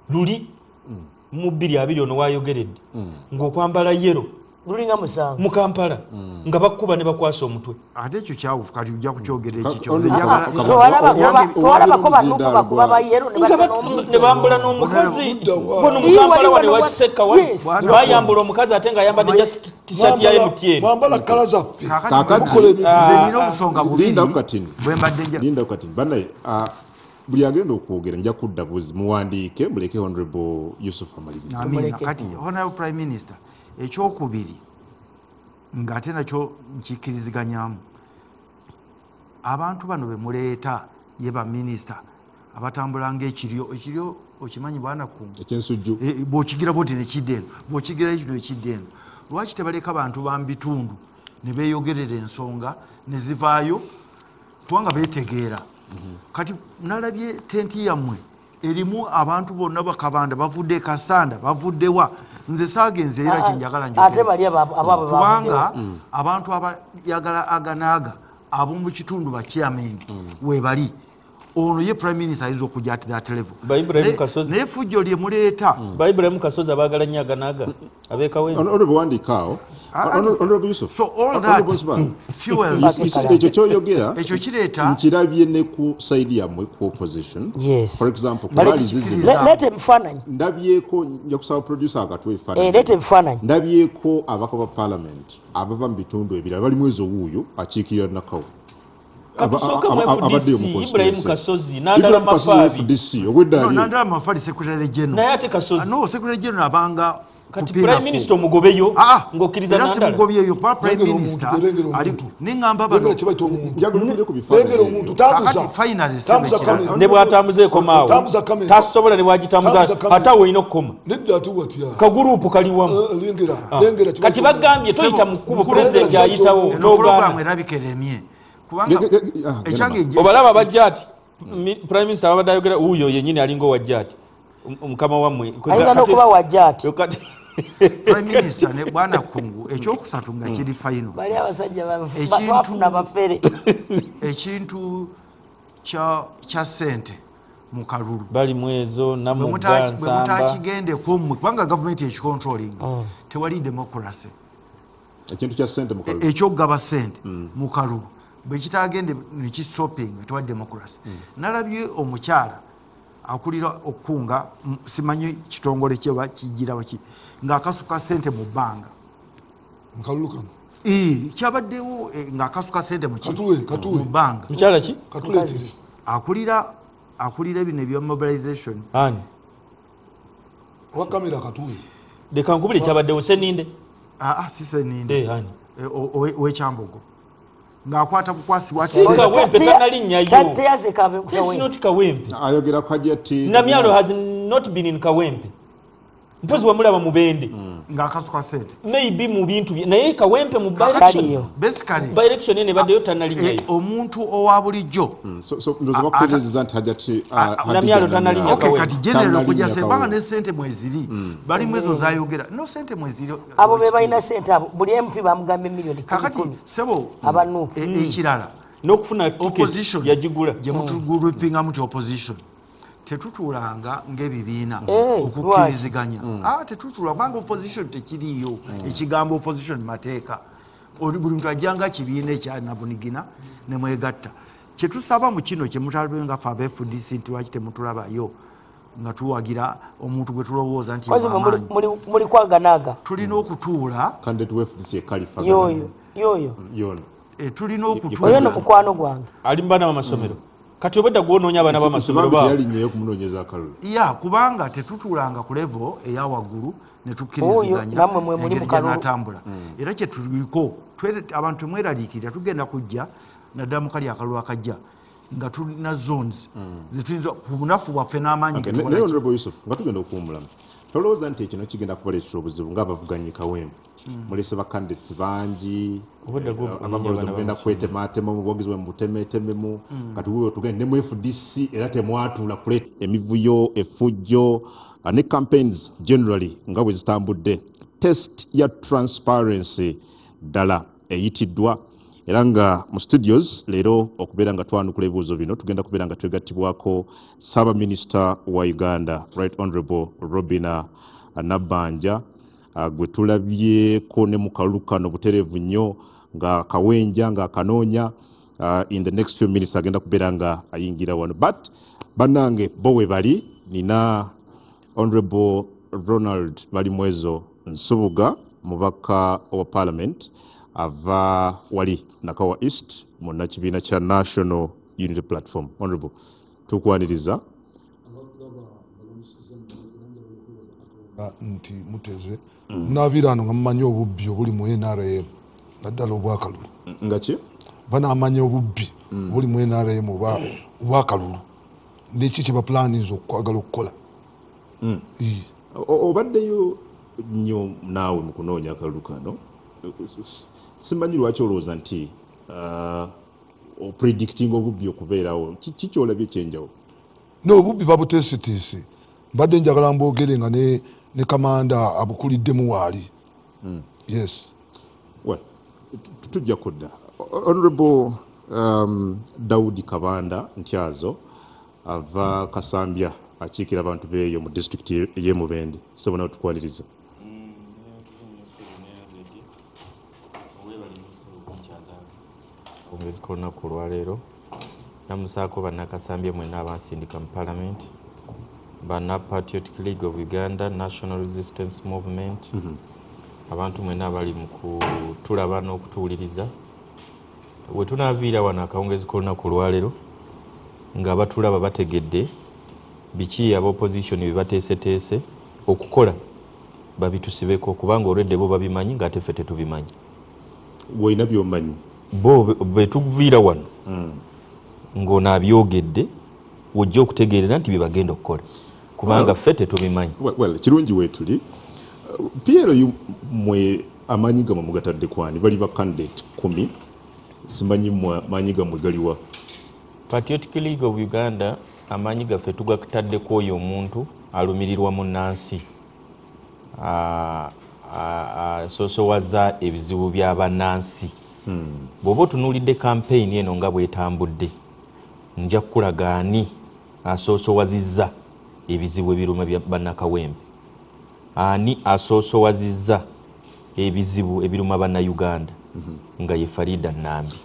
luli mu 2 ono wayogeredde ng'okwambala yero lulinga musango mu Kampala nga bakuba ne bakwasa omutwe ate ekyo kyawufu kati ojja kukyogera ekikitwalabako banuuka bakuba bayero ne bambula n'omukazi bono mu Kampala wane wakiseka bayambula omukazi ate nga ayambadde just t-shirt ya MTN mwambala kala zaffe nina obusonga linda kukatini banaye buli agenda okwogera nja kudda buzi muwandiike muleke honorable Yusuf amaliriza kati honorable prime minister ekyokubiri ng'ate nakyo nkikkiriziganyaamu abantu bano be muleeta ye baminisita abatambula ng'ekiryo okimanyi bwanakungu ekyensujju bw'okigira bwoti nekidda eno bw'okigira ekino ekidda eno lwaki tebaleka bantu bambitundu ne beeyogerera ensonga ne zivaayo kubanga beetegeera kati nalabye tenti yammwe erimu abantu bonna bakabanda bavudde Kasanda bavuddewa nze saagenze era kyenjagala kubanga abantu abayagala aganaaga ab'omu kitundu bakyameni weebali ono ye prime minister ayinza okujja at that level naye fujjo lye muleeta Ibrahim Kasozi abaagala nnyo aganaaga ono bwewandiikaawo honorable Yusuf so all that fuels ekyo kyoyogera ekyo kireeta nkirabye ne ku side yammwe ku opposition for example leeta ebifaananyi ndabyeko nja kusaba producer akatuwa ebifaananyi leeta ebifaananyi ndabyeko abaka ba parliament abava mu bitundu ebirala bali mwezi owuuyo akiikirira nakawo abadde Ibrahim Kasozi n'andala Mafari FDC ogweddaali n'andala Mafari secretary general naye ate Kasozi no secretary general abanga kati prime minister omugobeyo ng'okkiriza n'andala mugobeyo pa prime minister ali ningamba bano njagala tulye ku bifaananyi finally ne bw'atambuzeeko maawo tasobola ne bwagitambuza ate awo olina okukoma kaguruupu kali wamu kati bagambye toyita mu kkubo pulezidenti ayitawo n'ogaana erabikeeremye obalaba bajja ati prime minister abadde ayogera uyo yennyini alinga owajja ati mukama wammwe ayinza n'okuba wajja ati prime minister ne bwana kungu ekyokusatu nga kiri final bali abasajja bafuna bafere ekintu kya ssente mu kalulu bali mwezo namugansamba bwe mutakigendeko mmwe kubanga gavumenti ekicontrolling tewali democracy ekintu kya ssente mu kalulu ekyokugaba ssente mu kalulu bwe kitagende nekisoping etwa democracy nalabye omukyala akulira okukunga simanyi kitongole kyeba kijirawo ki ng'akasuka ssente mu bbanga mu kalulu kano kyabaddewo ng'akasuka ssente mu katuwe bbanga mukyala ki katuletiri akulira bino ebya mobilization ani wa kamera katuwe leka nkubire kyabaddewo seninde siseninde ani owekyambogo ng'akwata bukwasibwa kawempe tanalinyayo teyaze That's not kawempe ayogera kwajati namyalo has not been in kawempe mpozi wamulaba mubende ng'akasuka ssente maybe mu bintu naye kawempe mu basically by-election ene baddeyo tanalinyayo omuntu owa bulijjo ndoza bakutegeeza nti hajati namyalo tanalinya kati general kujja sembanga ne ssente mweziri balimu ezo zayogera no ssente mweziri abo be balina ssente abo buli MP bamugamba emiliyoni kakati sebo abanuupu ekirala n'okufuna opposition yagigula gye mutugulupinga muti opposition tetutulanga ng'ebibiina right. okukkiriziganya tetutula kubanga opposition tekiriyo ekigambo opposition mateeka buli muntu ajjanga kibiina ekyanabunigina nemwegatta kyetusaba mu kino kyemutalibe nga fe abefudisi nti lwaki temutulabayo nga tuwagira omuntu gwe tulowooza nti muli kwaganaaga tulina okutuula yoyo tulina okutuula oyo no mukwano gwange ali mu baana b'amasomero kati obedda gwonoonya abaana b'amasomero baabo yalinyeyo kumunonyeza akalulu kubanga tetutulanga ku level eya waggulu netukkiriziganya engeri gyanatambula era kyetuliko abantu temweraliikirira tugenda kujja naddala mu kali akalulu akajja nga tulina zones zetuyinza ku bunafu bwaffe n'amaanyi naye honorable Yusuf nga tugenda okuwumulamu tolowooza nti ekino kigenda kubaleetera obuzibu ng'abavuganyi kawempe mulese bakandidates bangi abamaloza mugenda kwetematema mubuwagizi bwe mubutemetememu kati wewe tugende ne mu FDC era temwatuula kuleeta emivuyo effujjo ne campaigns generally nga bwe zitambudde test ya transparency ddala eyitiddwa era nga mu studios leero okubeera nga twanukula ebibuuzo bino tugenda kubeera nga twegattibwako Ssaabaminisita wa Uganda Right Honorable Robinah Nabbanja gwe tulabyeko ne mu kalulu kano butereevu nnyo nga kawenja nga akanoonya in the next few minutes agenda kubeera nga ayingira wano but bannange bo we bali nina Honorable Ronald Balimwezo Nsubuga mubaka wa Parliament ava wali Nakawa East mu nakibiina kya National Unity Platform. Honorable tukwaniriza nti muteze navirano nga mumanyi obubbi obuli mu NRM naddala obwakalulu ngaki banamanya obubbi obuli mu NRM obwakalulu neki kye baplaniza okwagala okukola obaddeyo nnyo naawe mu kunoonya akalulu kano simanyi lwaki olowooza nti opredicting obubbi okubeerawo kikyolabye ekyenjawulo n'obubbi babuteeseteese mbadde njagala mbogere nga ne kamanda abukuliddemu waali yes well tujja kudda Honorable Daudi Kabanda Ntyazo ava Kasambya akiikira abantu beeyo mu district y'e Mubende sobona otukwaniriza ongezi ku lunaku olwaleero namusaako bannakasambye mwenna abansindika mu parliament bana Patriotic League of Uganda National Resistance Movement abantu mwenna abali mu kutulaba n'okutuwuliriza we tunaaviira wano akawungezi k'olunaku olwaleero nga batulaba bategedde biki aba opposition bye bateeseteese okukola babitusibeko kubanga olwedde bo babimanyi ng'ate ffe tetubimanyi woyina by'omanyi bo betuviira wano ng'ono abyogedde wojja okutegeerera nti bye bagenda okukola kubanga ffe tetubimanyi well kirungi weetuli PLU mwe amanyi gamwe mugatadde kwani bali ba candidate 10 simanyi amanyi gamwe galiwa Patriotic League of Uganda amanyi gaffe tugatadde oyo omuntu alumirirwa mu Nansi asoosowaza ebizibu by'abannansi bw'oba otunuulidde campaign eno nga bwetambudde nja kukulaga ani asoosowazizza ebizibu ebiruma bya bannakawempe ani asoosowazizza ebizibu ebiruma bannayuganda nga ye Farida Nambi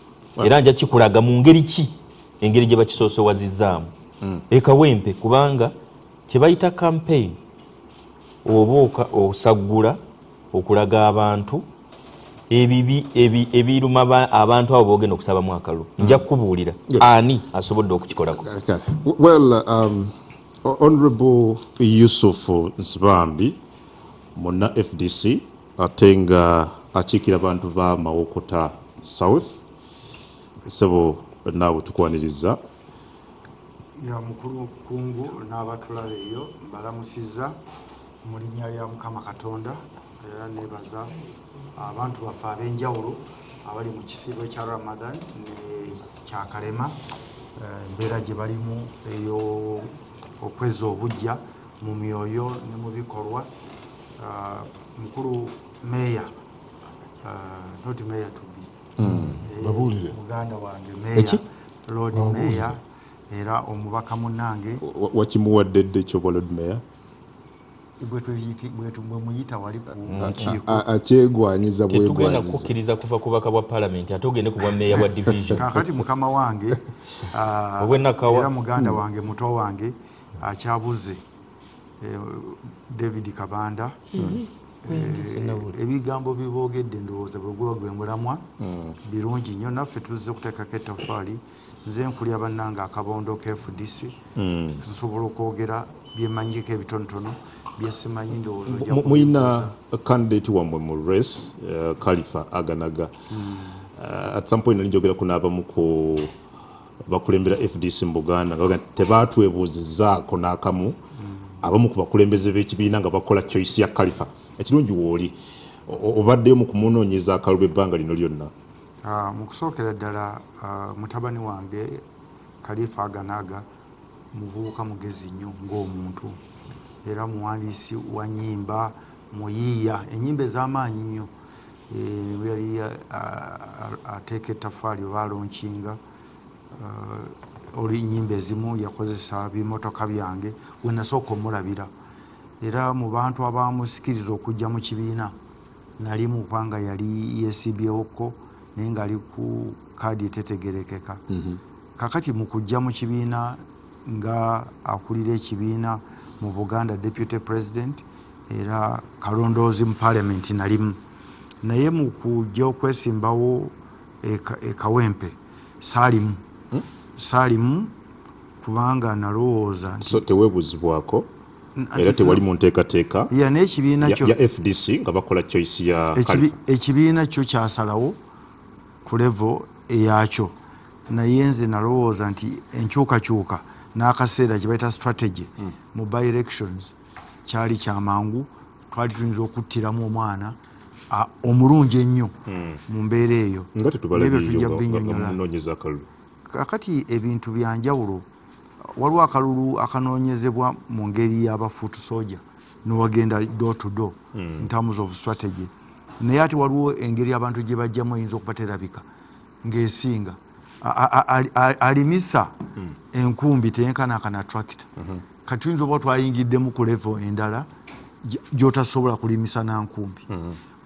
era nja kikulaga mu ngeri ki engeri gye bakisoosowazizaamu ekawempe kubanga kyebayita campaign oba osaggula okulaga abantu ebibi ebiruma abantu abo boogenda okusabamu akalulu nja kukubuulira ani asobodde okukikolako. Well, Honorable Yusuf Nsibambi muna FDC ate nga akiikira abantu ba Mawokota South sebo naawe tukwaniriza ya mukulu kungu n'abatulabe eyo mbalamusizza mu linnya lya Mukama Katonda era nebaza abantu baffe ab'enjawulo abali mu kisiibo kya Ramadan ne kyakalema embeera gye balimu eyo okweza obujja mu myoyo ne mu bikolwa. Mukulu meya not meya to be babulire muganda wange meya Lord Meya era omubaka munnange wakimuwadde dde ekyo Lord Meya bwe muyita wali ku nkiiko akyegwanyiza tetugenda kukkiriza kuva ku baka bwa parliament ate ogende ku bwa meya bwa division kakati mukama wange era muganda wange muto wange akyabuze David Kabanda ebigambo biboogedde ndowooza bwe gwe mulamwa birungi nnyo naffe tuzze kuteekako ettafaali nze nkulya bannange akabondo ka FDC tusobola okwogera byemanyiko ebitonotono byesimanyi ndowooza muyina candidate wammwe mu race Khalifa Aganaga at some point nalinjogeraku n'abamu ku bakulembera FDC mu Buganda nga tebaatwebuuzizaako n'akamu abamu ku bakulembeze b'ekibiina nga bakola choice ya Khalifa ekirungi wooli obaddeyo mu kumunoonyeza akalulu ebbanga lino lyonna. Mu kusookera ddala mutabani wange Khalifa Aganaga muvubuka mugezi nnyo ng'omuntu era muwandiisi wa nnyimba muyiiya ennyimba ez'amaanyi nnyo yali ateeka ettafaali oba alonkinga oli nnyimba ezimu yakozesa bimotoka byange we nasooka omulabira era mu bantu abamusikiriza okujja mu kibiina nalimu kubanga yali yeesibyewoko naye ng'ali ku kaadi etetegerekeka. Kakati mu kujja mu kibiina nga akulira ekibiina mu Buganda Deputy President era kalondoozi mu Parliament nalimu naye mu kujja okwesimbawo ekawempe saalimu kubanga nalowooza so teweebuzibwako era tewali mu nteekateeka n'ekibiina kyo ya FDC nga bakola choice ya Khalifa ekibiina kyo kyasalawo ku level eyakyo naye nze nalowooza nti enkyukakyuka n'akaseera kye bayita strategy mu by elections kyali kyamangu twali tuyinza okuttiramu omwana omulungi ennyo mu mbeera eyo nga tetujja binnyonnyola akalulu. Kakati ebintu byanjawulo waliwo akalulu akanoonyezebwa mu ngeri y'abafuutu soja nowagenda door to door in terms of strategy naye ate waliwo engeri abantu gye bajjamu eyinza okuba terabika ng'esinga alimisa enkumbi teyenkanakana tractor kati tuyinza oba twayingiddemu ku level endala gy'otasobola kulimisa na nkumbi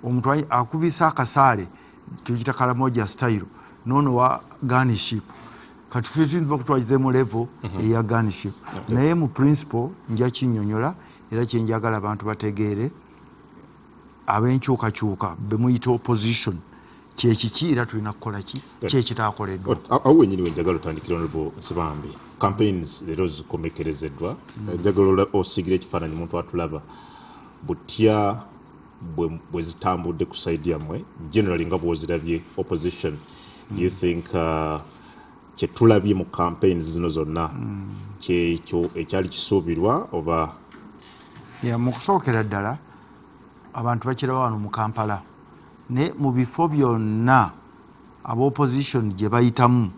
omuntu akubisa akasaale tukita kalamoja style nono wa gunship kati tuyinza okutwalizamu level eya gunship naye mu principle nja kinnyonnyola era kyenjagala abantu bategeere ab'enkyukakyuka bemuyita opposition kyekiki era tulina kukola ki kyekitaakoleddwa awo wenyini wenjagala otandikira Honorable Nsibambi campaigns leero zikomekerezeddwa njagala osigira ekifaananyi muntu atulaba butya bwe zitambudde ku side yammwe generally nga bwozirabye opposition you think kyetulabye mu campaigns zino zonna kyekyo ekyali kisuubirwa oba mu kusookera ddala abantu bakirawo wano mu Kampala ne mu bifo byonna ab'opposition gye bayitamu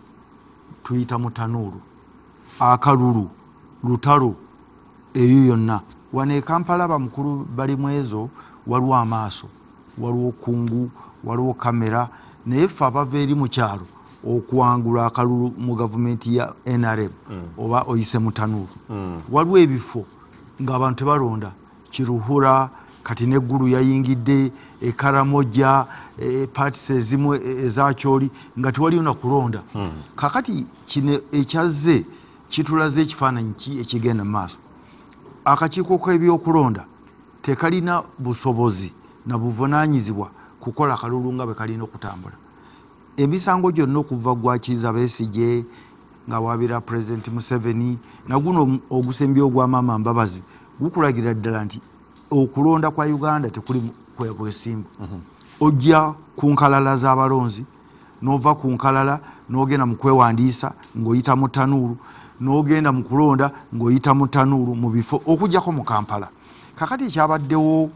tuyita mu tanuuru akalulu lutalo eyo yonna wano e Kampala bamukulu bali mu ezo waliwo amaaso waliwo kungu waliwo kamera naye ffe abava eri mu kyalo okuwangula akalulu mu gavumenti ya NRM oba oyise mu tanuuru waliwo ebifo ng'abantu tebalonda Kiruhura kati neggulu yayingidde ekaramoja parties ezimu ezakyoli nga tewaliyo nakulonda kakati kino ekyazze kitulaze ekifaananyi ki ekigenda mu maaso akakiiko k'ebyokulonda tekalina busobozi na buvunaanyizibwa kukola kalulu nga bwe kalina okutambula emisango gyonna okuva gwakiriza Besigye nga wabira President Museveni naguno ogusembye ogwamaama Mbabazi gukulagira ddala nti okulonda kwa Uganda tekuli kwebwesimbu ojja ku nkalala z'abalonzi n'ova ku nkalala n'ogenda mu kwewandiisa ng'oyita mu ttanuulu n'ogenda mu kulonda ng'oyita mu ttanuulu mu bifo okugjako mu Kampala kakati ekyabaddewo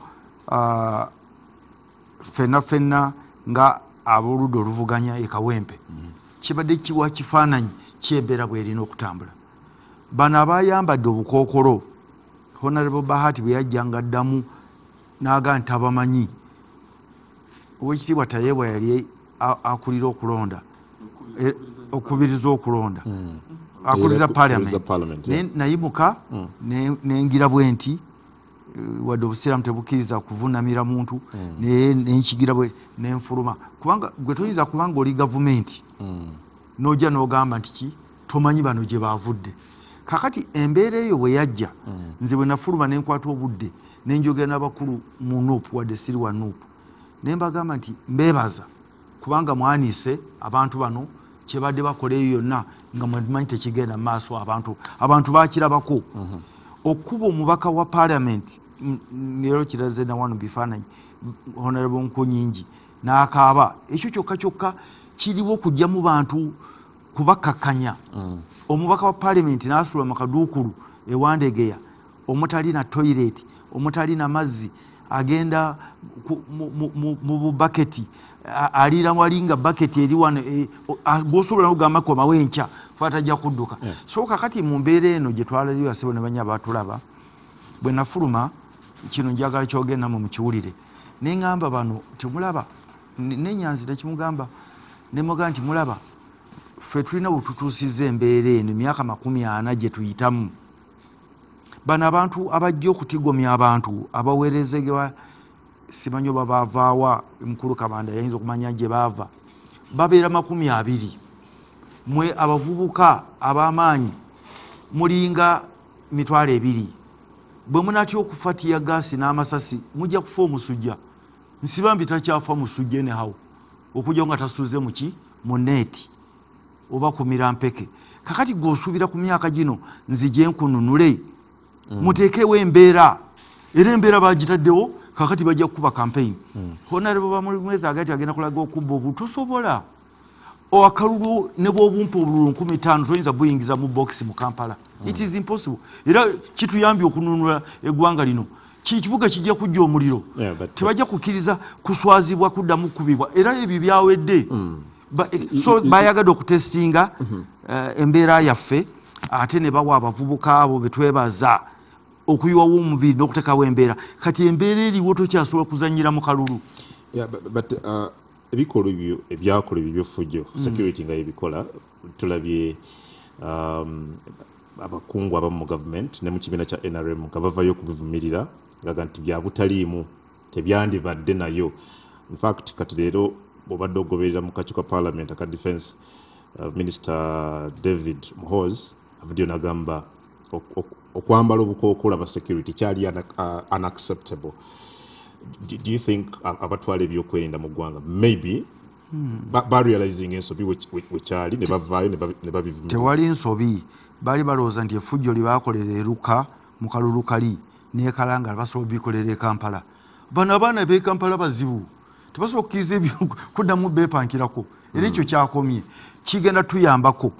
fenna nga ab'oludda oluvuganya ekawempe kibadde kiwa kifaananyi kyembeera bwerina okutambula bano abayambadde obukookolo Honorable Bahati bwe yajjanga ddamu n'aga nti abamanyi Oweekitiibwa Tayeebwa yali akulira okulonda okubiriza okulonda akubiriza Parliament nayimuka nengira bwe nti wadde obusiraamu tebukkiriza kuvunamira muntu nenkigira bwe nenfuluma kubanga gwe toyinza kubanga oli gavumenti n'ojja n'ogamba nti ki tomanyi bano gye baavudde kakati embeera eyo bwe yajja nze bwe nafuluma nenkwata obudde nenjogera n'abakulu mu nuupu wadde siri wa nuupu nembagamba nti mbeebaza kubanga mwanise abantu bano kyebadde bakola eyo yonna nga mwemanyi tekigenda mu maaso abantu bakirabako okuba omubaka wa Parliament leero kiraze na wano bifaananyi Honorable Nkunyingi n'akaaba ekyo kyokka kiriwo okujja mu bantu kubakkakkanya omubaka wa Parliament n'asula mu kaduukulu ewandegeya omutali na toilet omutali na mazzi agenda mu bubaketi aliira walinga baketi eri wano gwosobola n'ogamba komawo enkya fatajja kudduka so kakati mu mbeera eno gye twalayo yasibo ne banya abatulaba bwe nafuluma kino njagala kyogenda mu kiwulire neŋŋamba bano temulaba nenyanzira kimugamba nemuga nti mulaba ffe tulina wetutuusiza embeera eno emyaka 40 gye tuyitamu bano abantu abajja okutigomya abantu abaweerezebwa simanyi oba baavaawa mukulu Kabanda yayinza okumanya gye baava babeera 20 mwe abavubuka ab'amaanyi mulinga 200 bwe munatya okufa tiya gaasi n'amasasi mujja kufa omusujja nsibambi takyafa musujja enehawo okujja nga tasuze muki mu neeti oba kumira mpeke kakati gwosuubira ku myaka gino nzije nkununule muteekewo embeera era embeera bagitaddewo kakati bajja kukuba campaign Honorable bamwezi agati agenda kulaga okubba obutosobola akalulu ne bw'obumpa obululu 15 toyinza buyingiza mu box mu Kampala it is impossible era kituyambye okununula eggwanga lino kibuga kijja kujja omuliro tebajja kukkiriza kuswazibwa kuddamu kubibwa era ebyo byawedde so bayagadde okutestinga embeera yaffe ate ne bawa abavubuka abo betwebaza okuyiwawo omubiri n'okutekawo embeera kati embeera eriwo tokyasobola kuzanyira mu kalulu ebikolwa ebyo ebyakola ebyo by'effujjo security nga ebikola tulabye abakungu abamu mu government ne mu kibiina kya NRM nga bavayo okubivumirira ngaga nti byabutaliimu tebyandibadde nayo in fact kati leero bw'obadde ogoberera mu kakiiko ka Parliament aka defense Minister David Muhoozi avuddeyo n'agamba okwambala obukookolo aba security kyali unacceptable. Do you think abatwala ebyokwerinda mu ggwanga maybe barealizing ensobi wekyali ne bavaayo ne babivumirira? Tewali nsobi, baali balowooza nti effujjo libaakolera eruka mu kalulu kali nekalanga basobola bikolera e Kampala. Bano abaana b'e Kampala bazibu tebasobola okukkiriza kuddamu beepankirako era ekyo kyakomye kigenda tuyambako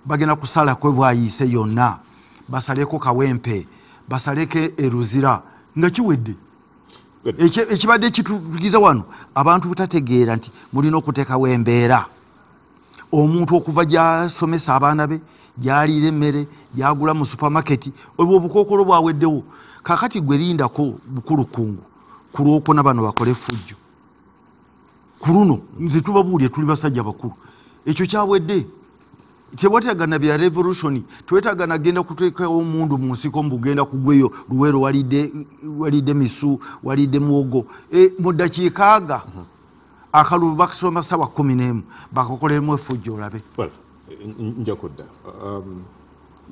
bagenda kusalako bwayise yonna basaleko Kawempe basaleko eruzira nga kiwedde ekibadde kitugiza wano abantu butategeera nti mulina okuteekawo embeera omuntu okuva gyasomesa abaana be gyaliira emmere gyagula mu supermarket obwo obukookolo bwaweddewo kakati gwe lindako bukulukungu ku lwokuna bano bakole effujjo ku luno nze tubabuulye tuli basajja bakulu ekyo kyawedde tewetagana bya revolution twetagana genda kuteekawo omundu mu nsiko mbugenda kugweyo luwero walidde misu walidde muwogo mu ddakiika aga akalulu bakasoma sawa 11 bakakoleremu effujjo olabe nja kudda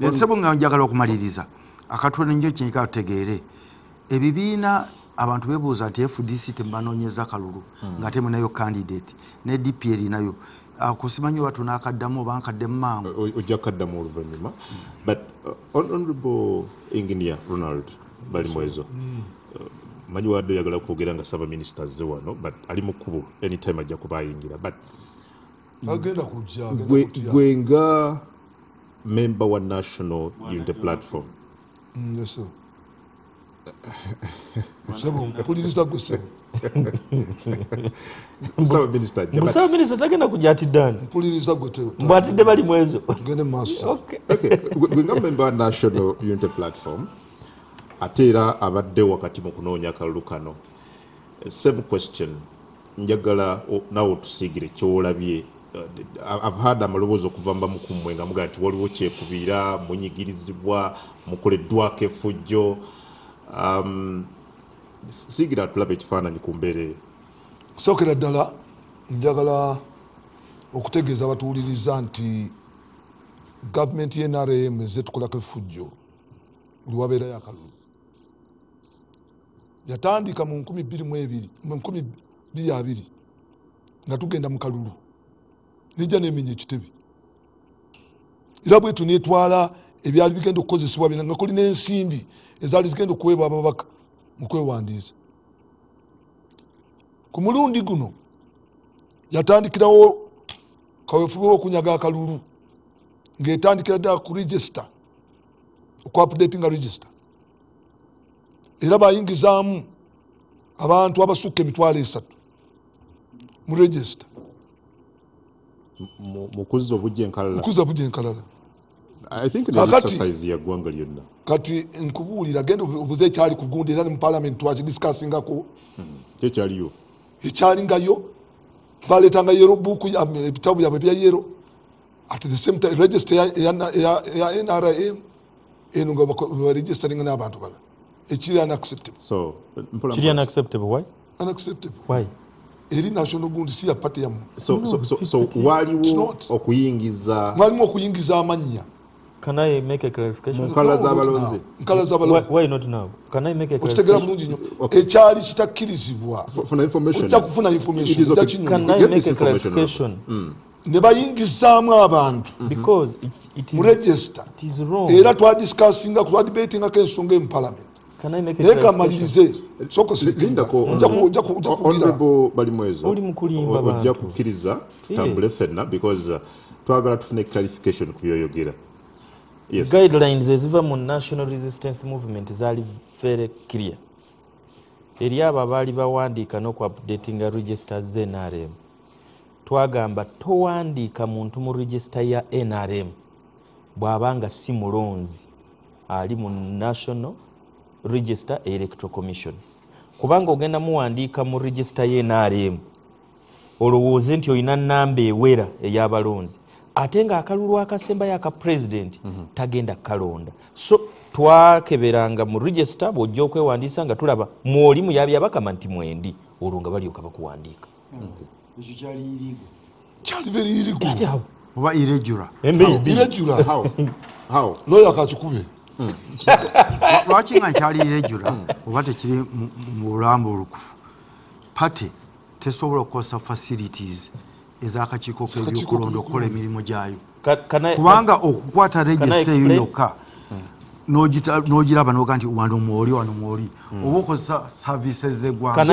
ensebo nga njagala okumaliriza akatone njo kyenyika tutegeere ebibiina abantu bebuuza nti FDC tebanoonyeza kalulu nga temunayo candidate ne DP erinayo kusimanyi watu nakaddamu oba nkaddemu mangu ojja kaddamu oluvannyuma but honorable engineer Ronald Balimwezo manyi wadde oyagala kwogera nga saba minister azze wano but ali mu kkubo anytime ajja kuba ayingira but agenda kujja gwe nga member wa National Unity Platform yes sir sebo mpuliriza gwe sebo Musaba minister tagenda kujja atiddani mpuliriza gwe tewe mbwatidde Balimwezo gende maaso okay gwe nga member wa National Unity Platform ate era abadde wakati mu kunoonya akalulu kano same question njagala nawe otusiigire kyolabye I've had amaloboozi okuva mbamu ku mmwe nga mugaa nti waliwo kyekubiira munyigirizibwa mukoleddwako effujjo siigira tulabe ekifaananyi ku mbeera eyo kusookera ddala njagala okutegeeza abatuwuliriza nti gavumenti y'NRM ezze tukolako effujjo buli wabeerayo akalulu yatandika mu 2020 nga tugenda mu kalulu nijja nemenya ekitebe era bwetu netwala ebyali bigenda okukozesebwa bina nga kuli n'ensimbi ezaali zigenda okuweebwa ababaka mu kwewandiisa ku mulundi guno yatandikirawo kaweefube w'okunyaga akalulu ng'etandikira ddala ku register okuupdatinga register era bayingizaamu abantu abasukka emitwalo 3 mu register mukuzza obujja enkalala I think the exercise ya gwanga lyonna kati nkubuulira genda obuze ekyali ku gundi era ne mu parliament twakidiscussingako kyekyaliyo ekyalingayo baleetanga yero buku ebitabu byabwe bya yero at the same time register ya NRM eno nga baregisteringa n'abantu bala ekiri unacceptable so kiri unacceptable why eri national gundi si ya party yamu so waliwo okuyingiza amannya. Can I make a clarification? Nkala z'abalonzi. Why not now? Can I make a clarification? Ekyali kitakkirizibwa. For information. Ojja kufuna information. Can I make a clarification? Ne bayingizaamu abantu. Because it is wrong. Era twadiscussinga debatinga ensonga mu parliament. Can I make a clarification? Honorable Balimwezo. Ojja kukkiriza tutambule ffenna because twagala tufune clarification ku byoyogera. Yes. Guidelines eziva mu National Resistance Movement zaali very clear. Eri abo abaali bawandiika n'okuupdatinga registers ze NRM. Twagamba towandiika muntu mu register ya NRM bw'abanga si mulonzi ali mu National Register Electoral Commission. Kubanga ogenda muwandiika mu register ya NRM olowooze nti olina nnamba ewera ey'abalonzi. Ate nga akalulu akasembayo aka president tagenda kalonda. So twakeberanga mu register bw'ojja okwewandiisa nga tulaba mwoli muyabya bakama nti mwendi olwo nga balyoka bakuwandiika. Ekyo kyali irigo. Kyali very illegal. Oba irregular. Irregular. How? Lawyer kachukube. Lwaki nga kyali irregular oba tekiri mu bulambo olukufu. Party tesobola okukosa facilities ez'akakiiko k'ebyokulonda okukola emirimu gyayo. Kubanga okukwata register eyo yokka n'ogiraba n'oga nti wano mwoli oba okozesa services z'eggwanga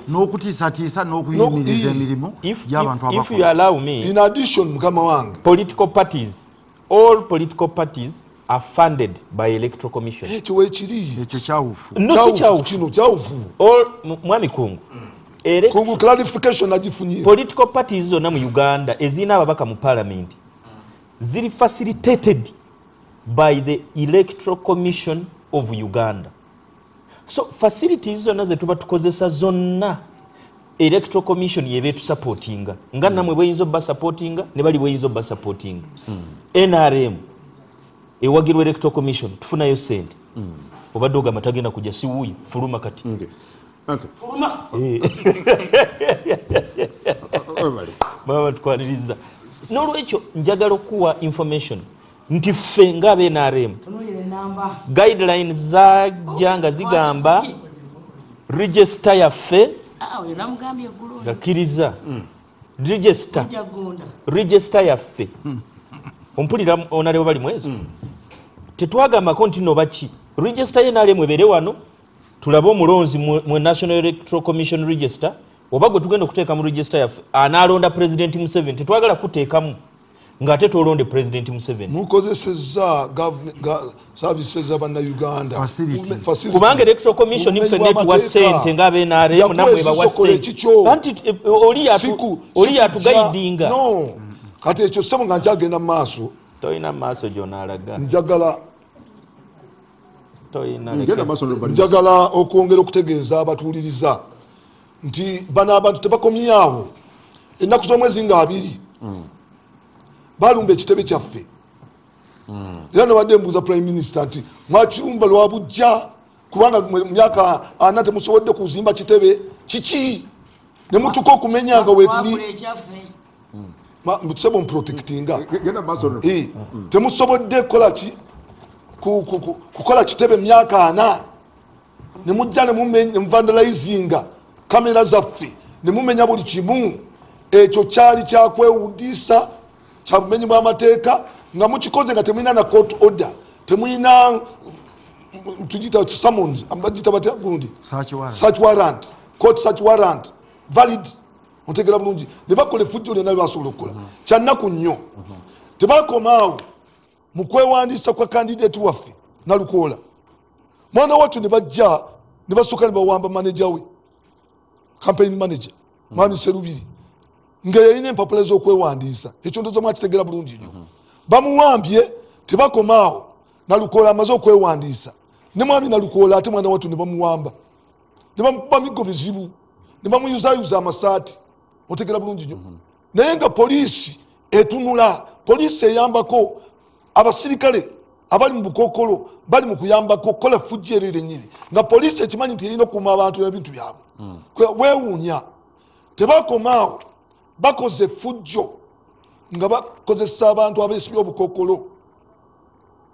n'okutiisatiisa n'okuyimiriza emirimu gy'abantu abakola. In addition, mukama wange, all political parties are funded by Electoral Commission. Ekyo weekiri. Ekyo kyawufu. No si kyawufu. Kino kyawufu. Mwami Kungu. Kungu clarification agifunye. Political parties zonna mu Uganda ezina ababaka mu parliament ziri facilitated by the Electoral Commission of Uganda. So facilities zonna ze tuba tukozesa zonna electoral commission yebe tusupportinga nga namwe bweyinza obba supportinga ne bali bweyinza obba supportinga NRM ewagirwa electoral commission tufunayo sente obadde ogamba tagenda kujja siwuuyo fuluma kati fuluma mama tukwaniriza n'olwekyo njagala okuwa information nti ffe ng'aba NRM guidelines zajja nga zigamba register yaffe gakkiriza register yaffe ompulira onalewo bali mwezo tetwagambako nti noba ki register ye NRM ebeere wano tulabe omulonzi mu National Electoral Commission register oba gwe tugenda okuteeka mu register yaffe anaalonda President Museveni tetwagala kuteekamu ng'ate tolonde President Museveni mukozesezza services z'abannayuganda kubanga electoral commission ffe netuwa ssente ng'aba NRM namwe bawa ssente anti oli yatugayidinga kati ekyo ssebo nga nkyagenda mu maaso toyina maaso gy'onaalaga njagala okwongera okutegeeza abatuuliriza nti bano abantu tebakomyawo ennaku z'omwezi nga 2 balumba ekitebe kyaffe era nabadde mbuuza prime minister nti mwakirumba lwa bujja kubanga mu myaka 4 temusobodde kuzimba kitebe kiki ne mutuka okumenya nga wetuli mutusebo mprotectinga temusobodde kukola kitebe myaka 4 ne mujja ne muvandalizinga kamera zaffe ne mumenya buli kimu ekyo kyali kyakwewudisa kyabumenyi bw'amateeka nga mukikoze nga temulina na court order temulina tugita summons ambagita batya gundi search warrant court search warrant valid ontegera bulungi ne bakola effujjo lyonna lyabasobola okukola kyannaku nnyo tebakomaawo mu kwewandiisa kwa candidate waffe Nalukoola mwana wattu ne bajja ne basooka ne bawamba manager we campaign manager mwami Serubiri nga yalina empapula z'okwewandiisa ekyo ndoza mwakitegeera bulungi nnyo bamuwambye tebakomaawo Nalukoola amaze okwewandiisa ne mwami Nalukoola ate mwana wattu ne bamuwamba ne bamukuba migo bizibu ne bamuyuzayuza amasaati otegeera bulungi nnyo naye nga poliisi etunula poliisi eyambako abasirikale abali mu bukokolo bali mu kuyambako kola fujji erere nyiri nga poliisi ekimanyi nti erina okuuma abantu n'ebintu byabwe weewuunya tebakomaawo bakoze fujjo nga bakozesa abantu abeesibye obukokolo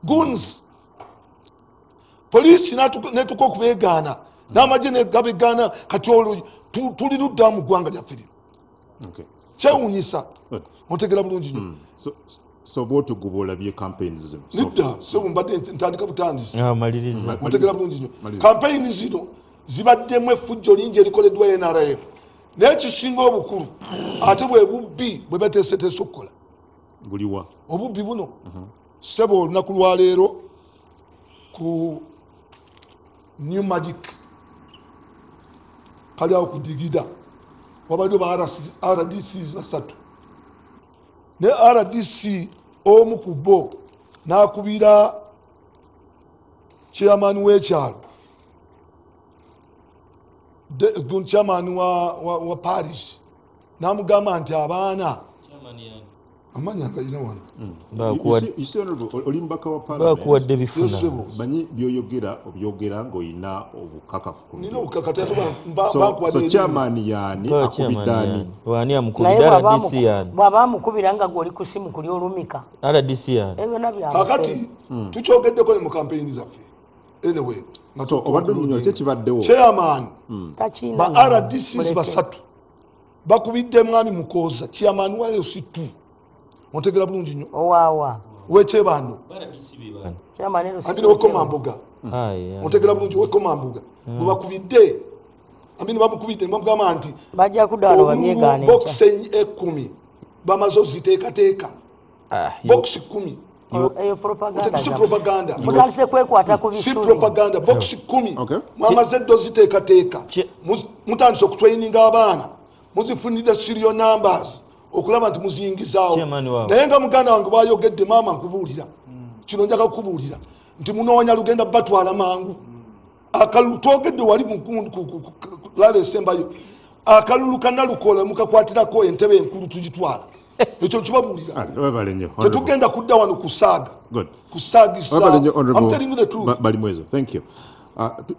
guns poliisi netuka okubeegaana n'amagye negabegaana kati olwo tuli ludda mu ggwanga lyaffe lino kyewuunyisa otegera bulungi nnyo so bw'otugguba olabye campaigns zino nedda sebu mbadde ntandika butandisi maliriza otegera bulungi nnyo campaign zino zibaddemu effujjo lingi erikoleddwa NRM naye kisinga obukulu ate bwe bubbi bwe bateeseteese okukola buliwa obubbi buno sebo olunaku lwaleero ku New Magic kali awo kudigida wabadde ba RDCs basatu ne RDC omu ku bo n'akubira chairman w'ekyalo chairman wa parish n'amugamba nti abaana amanya akalina wano oli mubaka wa parliament bakuwadde bifuna banyi by'oyogera ng'olina obukakafu nina obukakafu so chairman yaani akubiddaani wani amukubira RDC yani bw'aba amukubira nga gw'oli ku simu kuli olumika RDC yani byonna kakati tukyogeddeko ne mu campaign zaffe anyway so obadde omunyolo kyekibaddewo chairman takiina ba RDCs basatu bakubidde mwami Mukooza chairman wa LC2 ontegera bulungi nnyo owaawa wekyebando ambine wekomambuga ontegera bulungi wekomambuga webakubidde ambine bamukubidde bamugamba nti bajja kuddaano bamyegaane bokisi 10 bamaze oziteekateeka bokisi 10 eyo propaganda mutandise kwekwata ku si bisuuli propaganda bokisi 10 mwamaze ddo ziteekateeka mutandise okutraininga abaana muzifunidde serial numbers okulaba nti muziyingizaawo naye nga muganda wange bwayogedde maama nkubuulira kino njaga kukubuulira nti munoonya lugenda batwala mangu akalulu twogedde wali lala esembayo akalulu kannalukola mukakwatirako entebe enkulu tugitwala ekyo kibabuulira tetugenda kudda wano kusaaga kusaagisa Balimwezo, thank you.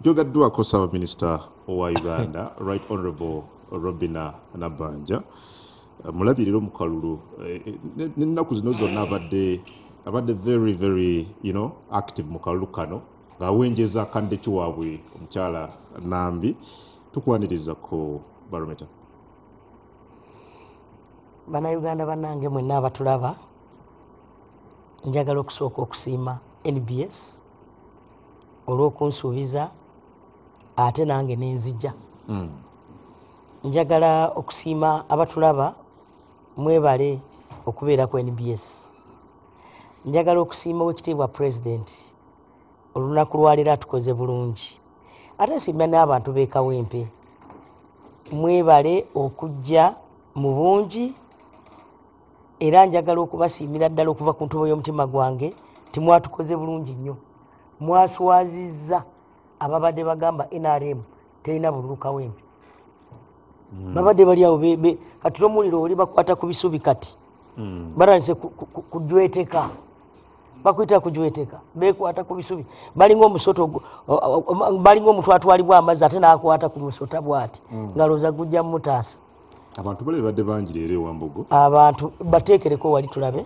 Tyogaddwako Ssaaba Minisita owa Uganda, Right Honourable Robinah Nabbanja, mulabirira omukalulu n'ennaku zino zonna abadde very very active mu kalulu kano ng'awenjeza kandeki waabwe omukyala Nambi. Tukwaniriza ku Barometer. Bannayuganda bannange mwenna abatulaba, njagala okusooka okusiima NBS olw'okunsuubiza ate nange nenzija. Njagala okusiima abatulaba, mwebale okubeera ku NBS. Njagala okusiima Oweekitiibwa President olunaku lwaleero atukoze bulungi. Ate nsiimira n'abantu b'e Kawempe, mwebale okujja mu bungi, era njagala okubasiimira ddala okuva ku ntobo y'omutima gwange timwatukoze bulungi nnyo. Mwaswazizza ababadde bagamba NRM terina bululu Kawempe. Babadde bali awo kati tomuliro oli bakwata ku bisubi kati baranise kujweteka, bakuyita kujweteka, bekwata ku bisubi balinga omusoto, balinga omuntu atwalibwa amazzi ate n'akwata ku musota bw'ati ngaloza gujja mutaasa. Abantu bale badde bangi leero ewambogo, abantu bateekereko wali tulabe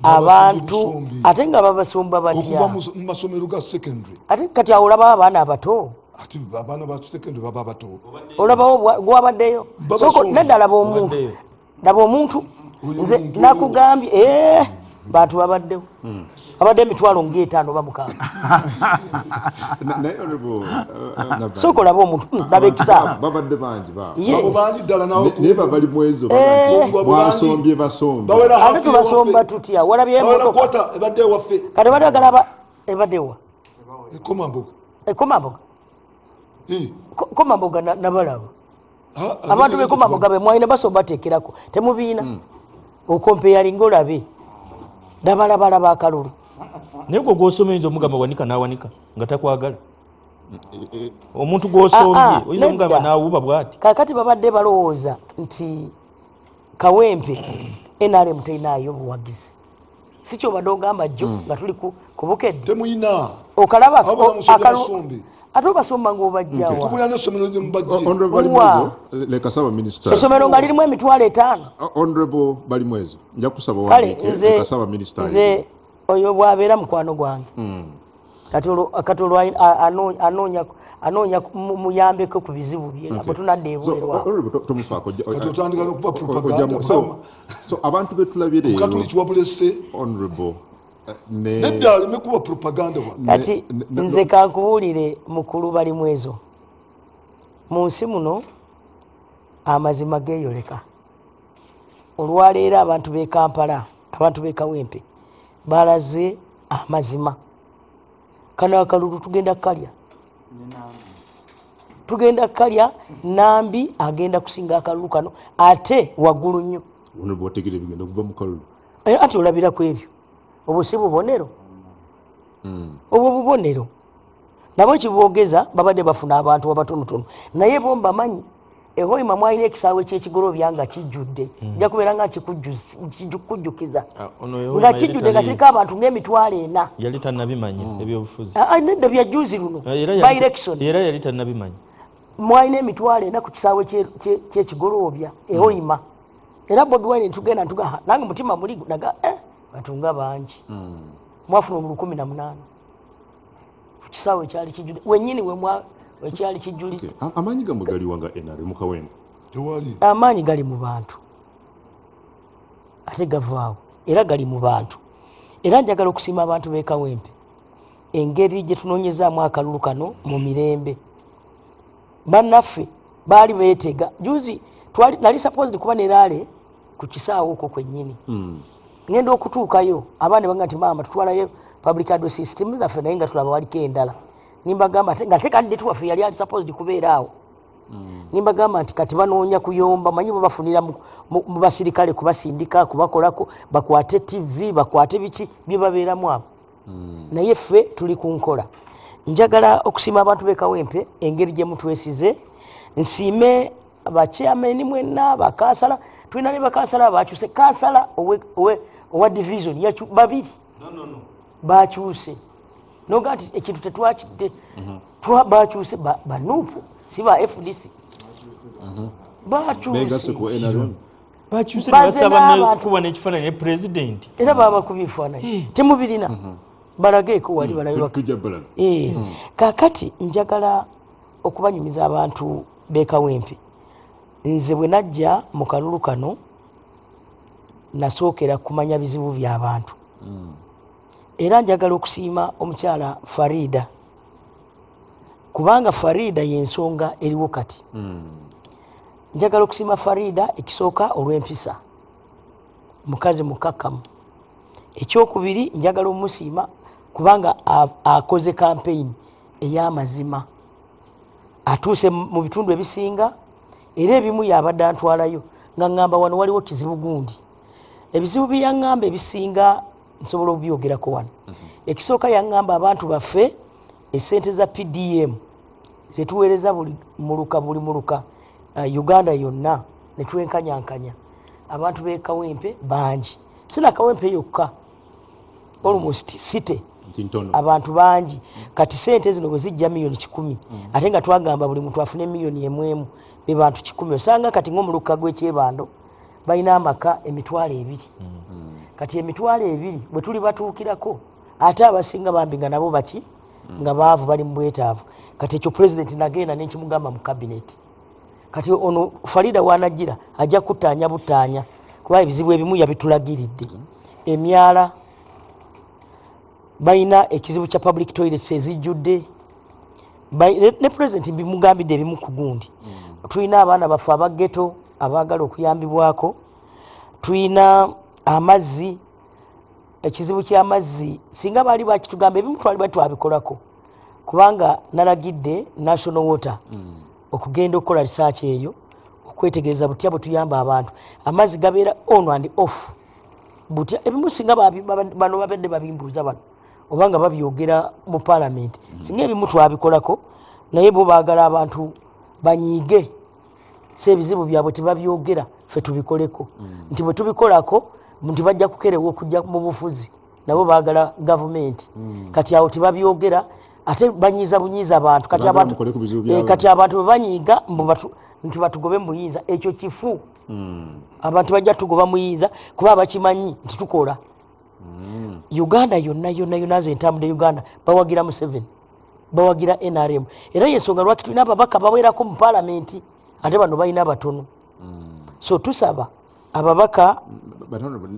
abantu ate nga babasomba batya okuva mu masomero ga secondary. Ate kati awo olaba abaana abato, ati abaana ba secondary baba abato, olabawo gwabaddeyo nedda laba omuntu nze nakugambye bantu babaddewo abadde emitwalo ng'etaano oba mukaaga. Sooka olaba omuntu laba ekisaawe babadde bangi bangi ddala naye Balimwezo mwasombye basombe ate tubasomba tutya? Walabye emotoka ebadde ewaffe kati badde bagalaba ebaddewa Komamboga Komamboga nabalaba abantu bekomamboga be mwalina basomba bateekerako temubiina okompeyalinga olabe dabalabalaba akalulu. Naye gwe gw'osoma oyinza omugamba wanika n'awanika nga takwagala. Omuntu gw'osombye oyinza omugamba n'awuba bw'ati. Kakati babadde balowooza nti Kawempe NRM terinayo buwagizi. Si kyobadde ogamba jjo nga tuli ku bukedde temuyina okalaba akalulu ate obasomba ng'obajjawa. Honourable Balimwezo, leka Ssaaba Minisita essomero nga lirimu emitwalo 5. Honourable Balimwezo, nja kusaba wandiike leka Ssaaba Minisita nze oyo bw'abeera mukwano gwange kati olwo anoonya muyambeko ku bizibu bye bwe tunadde ebulerwa. otandika n'okuba propaganda so abantu betulabye leero katuliki wabulese Honourable nedda aleme kuba propaganda kati nze kankubuulire mukulu Balimwezo, mu nsi muno amazima geeyoleka. Olwaleero abantu b'e Kampala, abantu b'e Kawempe balaze amazima. Kano akalulu tugenda kalya Nambi agenda kusinga akalulu kano ate waggulu nnyo. Wategere bigenda kuva mu kalulu Ati olabira ku ebyo obwo si bubonero obwo bubonero nabo kibogeza babadde bafuna abantu abatonotono naye bo mbamanyi ehoima mwalina ekisaawe ky'ekigolobya nga kijjudde nja kubeera nga kikujjukiza nga kijjudde nga kiriko abantu ng'emitwalo 4. Yali tannabimanyi ebyobufuzi nedda bya jjuuzi luno by election era yali tannabimanyi. Mwalina emitwalo 4 ku kisaawe ky'ekigolobya ehoima era Bobi Wine tugenda ntuga nange mutima muli naga batunga bangi mwafuna mu 18 ku kisaawe kyali kijjudde wennyini wekyali kijjulidde. Amaanyi gamwe gali wanga NRM Kawempe tewali amaanyi gali mu bantu ate gavaawo era gali mu bantu. Era njagala okusiima abantu b'e Kawempe engeri gye tunoonyezaamu akalulu kano mu mirembe. Bannaffe baali beetega juzi nali supposed kuba nerale ku kisaawe okwo kwennyini ngenda okutuukayo abaana banga nti maama tutwalayo public address system zaffe naye nga tulaba waliko endala. Nimbagamba nga tekadde tuwaffe yali ali supposed kubeera awo. Nimbagamba nti kati banoonya kuyomba manyi bwe bafunira mu basirikale kubasindika kubakolako bakwate TV bakwate biki bye babeeramu abo. Naye ffe tuli ku nkola. Njagala okusiima abantu b'e Kawempe engeri gye mutwesize. Nsiime bachairman mwenna bakasala tulina ne bakasala bakyuse kasala owa division yachu babiri no bakyuse nogati ekintu tetwakidde bakyuse banupu si ba FDC bakyuse basaba kuba n'ekifaananyi ne president era baba kubifaananyi temubirina balageeko wali balayoka kakati njagala okubanyumiza abantu bekawempe nze bwe najja mu kalulu kano nasookera kumanya bizibu by'abantu era njagala okusiima omukyala Farida kubanga Farida y'ensonga eriwo kati njagala okusiima Farida ekisooka olw'empisa mukazi mukakkamu ekyokubiri njagala omusiima kubanga akoze campaign ey'amazima atuuse mu bitundu ebisinga era ebimu yabadde antwalayo nga ngamba wano waliwo kizibu gundi ebizibu byeyaŋŋamba ebisinga nsobola okubyogerako wano ekisooka yaŋŋamba abantu baffe essente za PDM zetuweereza buli muluka Uganda yonna ne twenkanya abantu b'ekawempe bangi sina kawempe yokka almost city abantu bangi kati sente zino bwe zijja milioni 100 ate nga twagamba buli muntu afune milioni emwemu be bantu 100 osanga kati ng'omuluka gw'ekyebando balina amaka emitwalo 2 kati emitwalo 2 bwe tuli batuukirako ate abasinga bambi nga nabo baki nga baavu bali mu bwetaavu kati ekyo president nagenda n'ekimugamba mu cabinet kati ono Farida wanajjira ajja kutaanya butaanya kuba ebizibu ebimu yabitulagiridde emyala bayina ekizibu kya public toilets ezijjudde ne president bimugambidde ebimu ku gundi tulina abaana baffe abageto abaagala okuyambibwako tulina amazzi ekizibu ky'amazzi singa baali bakitugamba ebimu twali batwabikolako kubanga nalagidde national water okugenda okukola research eyo okwetegereza butya bwe tuyamba abantu amazzi gabeera on and off butya ebimu singa bano babedde babimbuuza bano obanga babyogera mu parliament singa ebimu twabikolako naye bo baagala abantu banyiige si ebizibu byabwe tebabyogera ffe tubikoleko nti bwe tubikolako nti bajja kukerewa okujja mu bufuzi nabo baagala gavumenti kati awo tebabyogera ate banyiiza bunyiiza abantu kati abantu bwe banyiiga nti batugobe mu buyinza ekyo kifu abantu bajja tugoba muyinza kuba abakimanyi nti tukola Uganda yonna nze entambudde Uganda bawagira Museveni bawagira NRM era yensonga lwaki tulina ababaka bawerako mu palamenti ate bano balina abatono so tusaba ababaka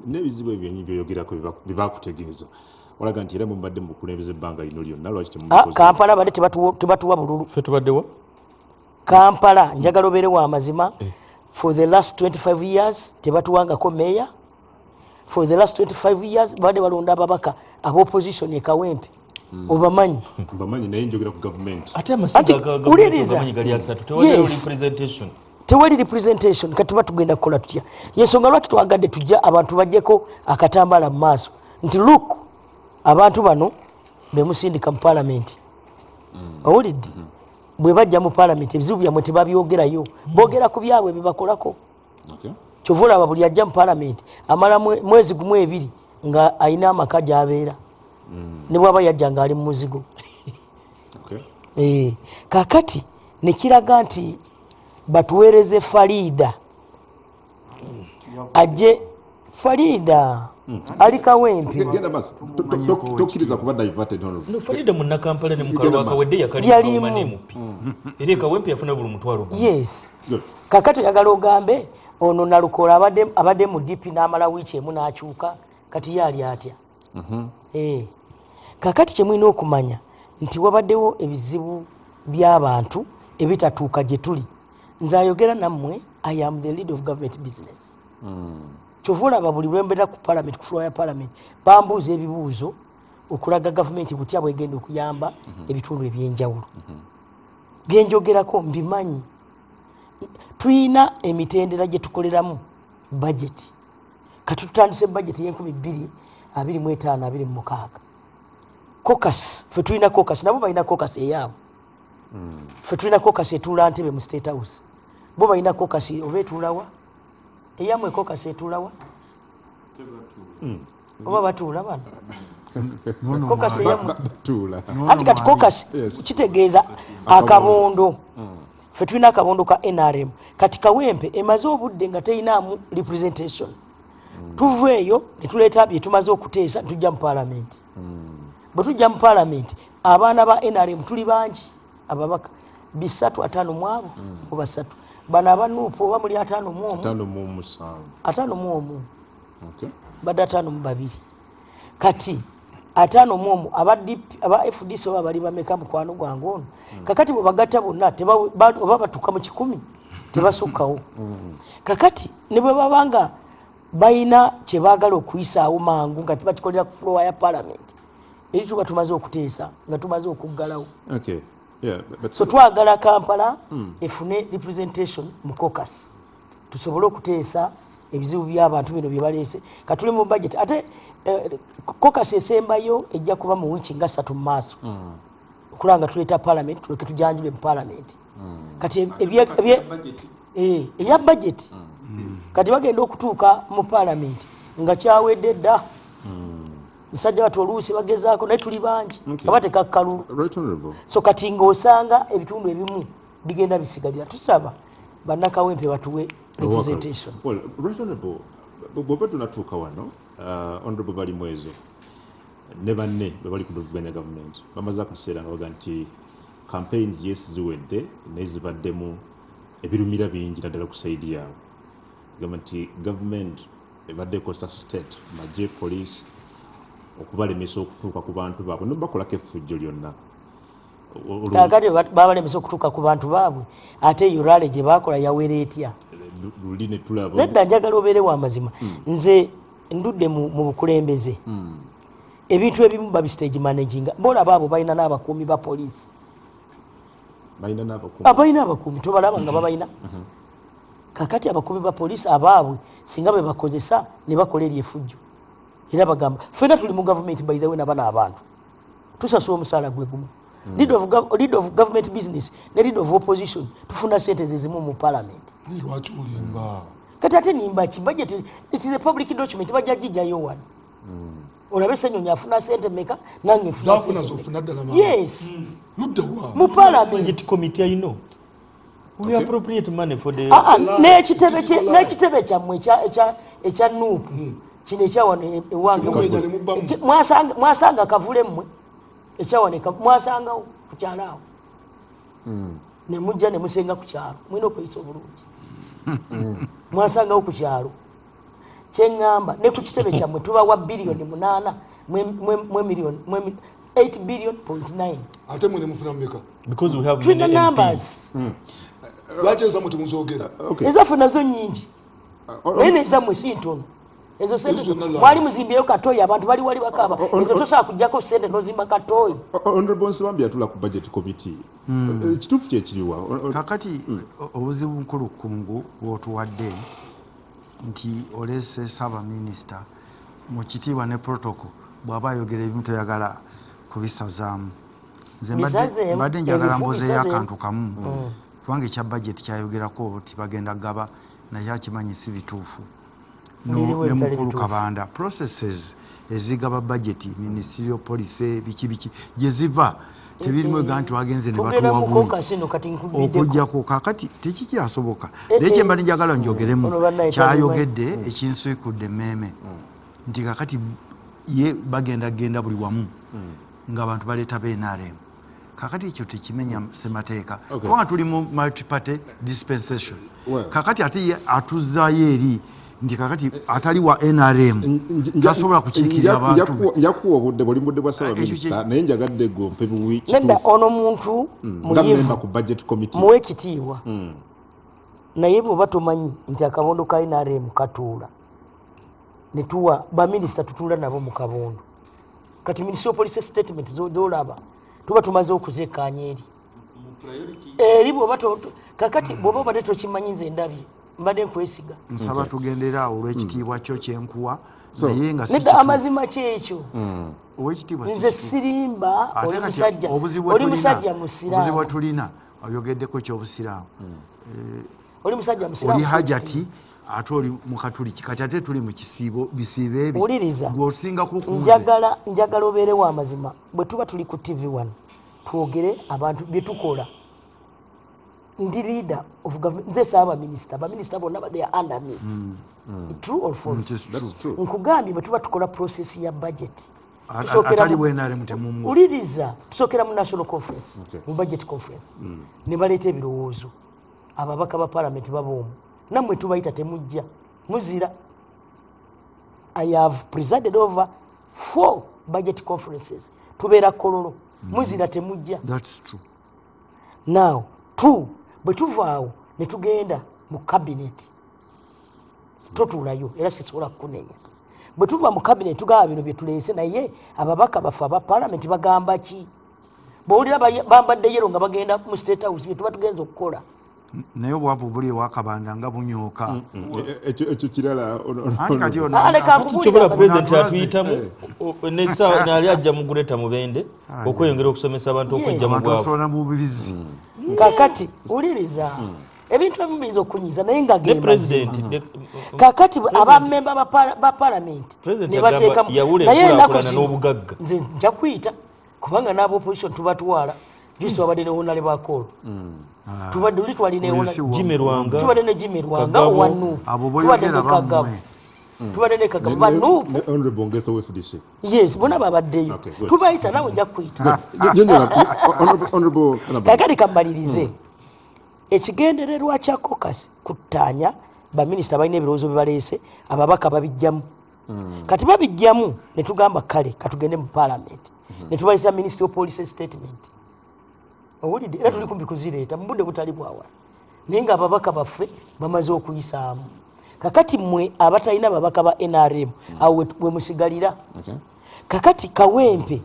n'ebizibu ebyo byoyogerako bibakutegeeza olaga nti era mubadde mukulembeza ebbanga lino lyonna lwaki Kampala badde tebatuwa bululu ffe tubaddewa Kampala njagala obeere wa mazima for the last 25 years tebatuwangako meya for the last 25 years badde balonda ababaka ab'opposition ekawempe obamanyi naye njogera ku gavumenti ate amasiga gamanyi gali asatu tewaliwo representation tewali representation kati tuba tugenda kukola tutya yensonga lwaki twagadde tujja abantu bajjeko akatambala mu maaso nti look abantu bano bemusindika mu palamenti owulidde bwe bajja mu palamenti ebizibu byamwe tebabyogerayo boogera ku byabwe bebakolako kyova olaba buli ajja mu palamenti amala mwezi gumu 2 nga ayina amaka gy'abeera ne bwaba yajja nga ali mu muzigo kakati nekiraga nti batuweereze Farida ajje Farida ali kawempe tokkiriza kuba diverted no Farida munna Kampala ne mukalwa kawedde yakalimu nemupi era kawempe yafuna buli mutwalo yes kakati yagala ogambe ono nalukola abadde mu DP n'amala wiiki emu n'akyuka kati yali atya kakati kye mulina okumanya nti wabaddewo ebizibu by'abantu ebitatuuka gye tuli nze ayogera nammwe I am the lead of government business kyova olaba buli lwembeera ku parliament ku floor ya parliament bambuuza ebibuuzo okulaga gavumenti butya bwegenda okuyamba ebitundu ebyenjawulo byenjogerako mbimanyi tulina emitendera gye tukoleramu budget kati tutandise budget y'2025-26 caucus ffe tulina caucus nabo balina caucus eyaabwe ffe tulina caucus etuula Ntebe mu State House bo balina kokasi oba etuulawa eyamwe kokasi etuulawa oba batuula bano kokasi eyamwe batuula anti kati kokasi kitegeeza akabondo ffe tulina akabondo ka NRM kati Kawempe emaze obudde nga teyinaamu representation tuveeyo ne tuleeta bye tumaze okuteesa tujja mu parliament bwe tujja mu parliament abaana ba NRM tuli bangi ababaka 350 mu abo oba 3 bano abanuupu oba muli 5 mu omu badde 5 mu babiri kati 5 mu omu aba FDC oba bali bameka mukwano gwange ono kakati bwe bagatta bonna oba batuuka mu 100 tebasukkawo kakati ne bwe babanga bayina kye baagala okuyisaawo mangu nga tebakikolera ku floor ya parliament eri tuba tumaze okuteesa nga tumaze okuggalawo so twagala Kampala efune representation mu caucus tusobole okuteesa ebizibu by'abantu bino bye baleese katuli mu budget ate caucus esembayo ejja kuba mu wiki nga 3 mu maaso okulanga tuleeta parliament tuleke tujanjule mu parliament kati eya budget kati bagenda okutuuka mu parliament nga kyawedde dda musajja watu oluusi bagezaako naye tuli bangi aba tekakkalulu so kati ng'osanga ebitundu ebimu bigenda bisigalira tusaba bannakawempe batuwe representation bw'oba tunatuuka wano honorable Balimwezo ne banne bwe bali kuduvuganya gavumenti bamaze akaseera nga baga nti campaigns yes ziwedde naye zibaddemu ebirumira bingi naddala ku saidi yaabwe gamba nti gavumenti ebadde ekosa state magye police okubalemesa okutuuka ku bantu baabwe nobakolako effujjo lyonna kakati babalemesa okutuuka ku bantu baabwe ate eyo rale gye bakola yawera etya luli ne tulaba nedda njagala obeere wa mazima nze ndudde mu bukulembeze ebintu ebimu babistage managinga mbolaba abo balina n'abakuumi ba poliisi balina abakuumi tobalaba nga babalina kakati abakuumi ba poliisi abaabwe singa be bakozesa ne bakola eryefujjo era bagamba ffena tuli mu gavumenti by the way nabana abantu tusasula omusaala gwe gumu lead of government business ne lead of opposition tufuna sente zezimu mu parliament lwaki ulimba kati ate nimba ki budget it is a public document bajja jijjayo wano olabe Ssenyonyi afuna sente meka nange zafuna zofuna ddala yes ludda wa mu parliament budget committee I know we appropriate money for the n'ekitebe kyammwe ekya nuupu kino ekyawane ewange mwasanga kavule mmwe ekyawane mwasangawo ku kyalaawo ne mujja ne musenga ku kyalo mwina okweyisa obulungi mwasangawo ku kyalo kyeŋŋamba ne ku kitebe kyammwe tubawa biliyoni 8 billion.9 ate mwe ne mufuna mmeka because we have tulina numbers lwaki enzammwe temuzogera ezaffe nazo nnyingi naye nezammwe si ntono ezo sente mwali muzimbyeyo katooyi abantu bali wali bakaaba ezo tosobola kujjako sente nozimba katooyi honorable Nsibambi yatula ku budget committee kituufu kyekiriwa kakati obuzibu nkulukungu bw'otuwadde nti oleese saba minisita mu kitiibwa ne protocol bw'aba ayogera ebimu toyagala kubisazaamu nze mbadde njagala mbuzeeyo akantu kamu kubanga ekya budget kyayogerako ti bagenda gaba naye akimanyi si bituufu ne mukulu Kabanda processes ezigaba budget ministerial policy biki gye ziva tebirimu gantu wagenze ne batuwa okujjako kakati tekikyasoboka naye kye mbadde njagala njogeremu kyayogedde ekinsuikudde mmeeme nti kakati ye bagenda buli wamu ng'abantu baleeta NRM kakati ekyo tekimenya ssemateeka kubanga tuli mu multi-party dispensation kakati ate ye atuzaayo eri nti kakati atali wa NRM tasobola kukiikirira abantu njakuwa obudde buli mudde bwa saba minisita naye njagadde gompe buwiki nedda ono muntu muyivu ku budget committee muwe ekitiibwa naye bw'oba tomanyi nti akabondo ka NRM katuula ne tuwa baminisita tutuula nabo mu kabondo kati ministry of police statement zolaba tuba tumaze okuzekkaanya eri bw'oba kakati bw'oba obadde tokimanyi nze ndabye mbadde nkwesiga nsaba tugendera olw'ekitiibwa kyo kyenkuwa naye nga nedda amazima kyekyo owekitiibwa nze sirimba oli musajja musiraamu obuzibu tulina oyogeddeko ekyobusiraamu oli musajja musiramu oli hajati ate oli mukatuliki kati ate tuli mu kisiibo bisiibo ebi Wuliriza. bw'osingako ku njagala obeerewo amazima bwe tuba tuli ku TV1 twogere abantu bye tukola. Ndi leader of government, nze saaba minister, baminisita bonna they are under me. True or false? That's true. Nkugambye bwe tuba tukola process ya budget. atali bwenaremu temumu Uliriza tusokera mu national conference, Okay. mu budget conference. Ne baleeta ebirowoozo. Ababaka ba parliament baboomu. Nammwe tubayita temujja. Muzira. I have presided over 4 budget conferences. Tubeera kololo. Muzira temujja. that's true Now, 2, bwe tuvaawo ne tugenda mu cabinet. Totulayo era sisobola kukunenya. Bwe tuva mu cabinet tugaba bino bye tuleese naye ababaka bafe aba parliament bagamba ki? Bw'owulira bambadde yero nga bagenda mu state house bye tuba tugenza okukola. naye obwavu buli ewakabanda nga bunyooka ekyo kirala anti kati ono Aleka kyobola nkubuulira president Natulaze. atuyitamu nesawa naali ajja mu Gureta Mubende okweyongera okusomesa abantu okwejja mu abantu bwavu. basobola mu bubizi kakati uliriza ebintu ebimu biyiza okunyiza naye nga Ne ge president mazima. Kakati abamemba ba parliament President ne agamba bateekamu yawula naye enkulaakulana ennaku zino n'obugagga. nze nja kuyita kubanga n'aba opposition tubatwala just wabadde ne honale bakoolo tubadde oli twalina Polisi wa- Jimmy Lwanga tubadde ne Jimmy Lwanga Kagabo. owanu abo tubadde ne boyogera Kagabo bamwe tubadde ne Kagabo banuupu ne honorable Ngetho we FDC. yes bona babaddeyo Okay, good. tubayita nawe nja kuyita Honorable kakati kammalirize ekigendererwa kya caucus kuttaanya baminisita balina ebirowoozo bye baleese ababaka babijjamu kati babijjamu ne tugamba kale katugende mu parliament ne tubaleeta ministry of police statement owulidde era tuli kumbi kuzireeta mu budde butali bwawala naye nga ababaka baffe bamaze okuyisaamu kakati mmwe abatalina babaka ba NRM awo we musigalira kakati Kawempe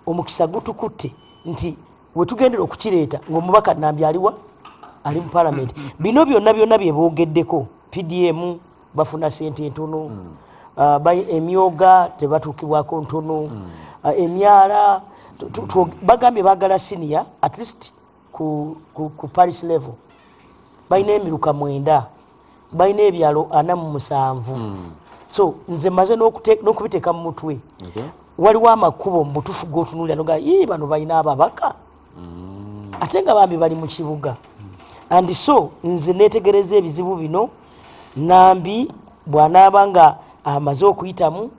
omukisa gutukutte nti we tugendera okukireeta ng'omubaka Nambi aliwa ali mu parliament bino byonna bye boogeddeko PDM bafuna sente entono emyoga tebatuukibwako ntono emyala bagambye baagala senior at least ku Paris level balina emiruka 9 balina ebyalo 47 so nze maze n'okubiteeka mu mutwe waliwo amakubo mu butuufu g'otunuulira noga bano balina ababaka ate nga bambi bali mu kibuga and so nze neetegereza ebizibu bino Nambi bw'anaaba nga amaze okuyitamu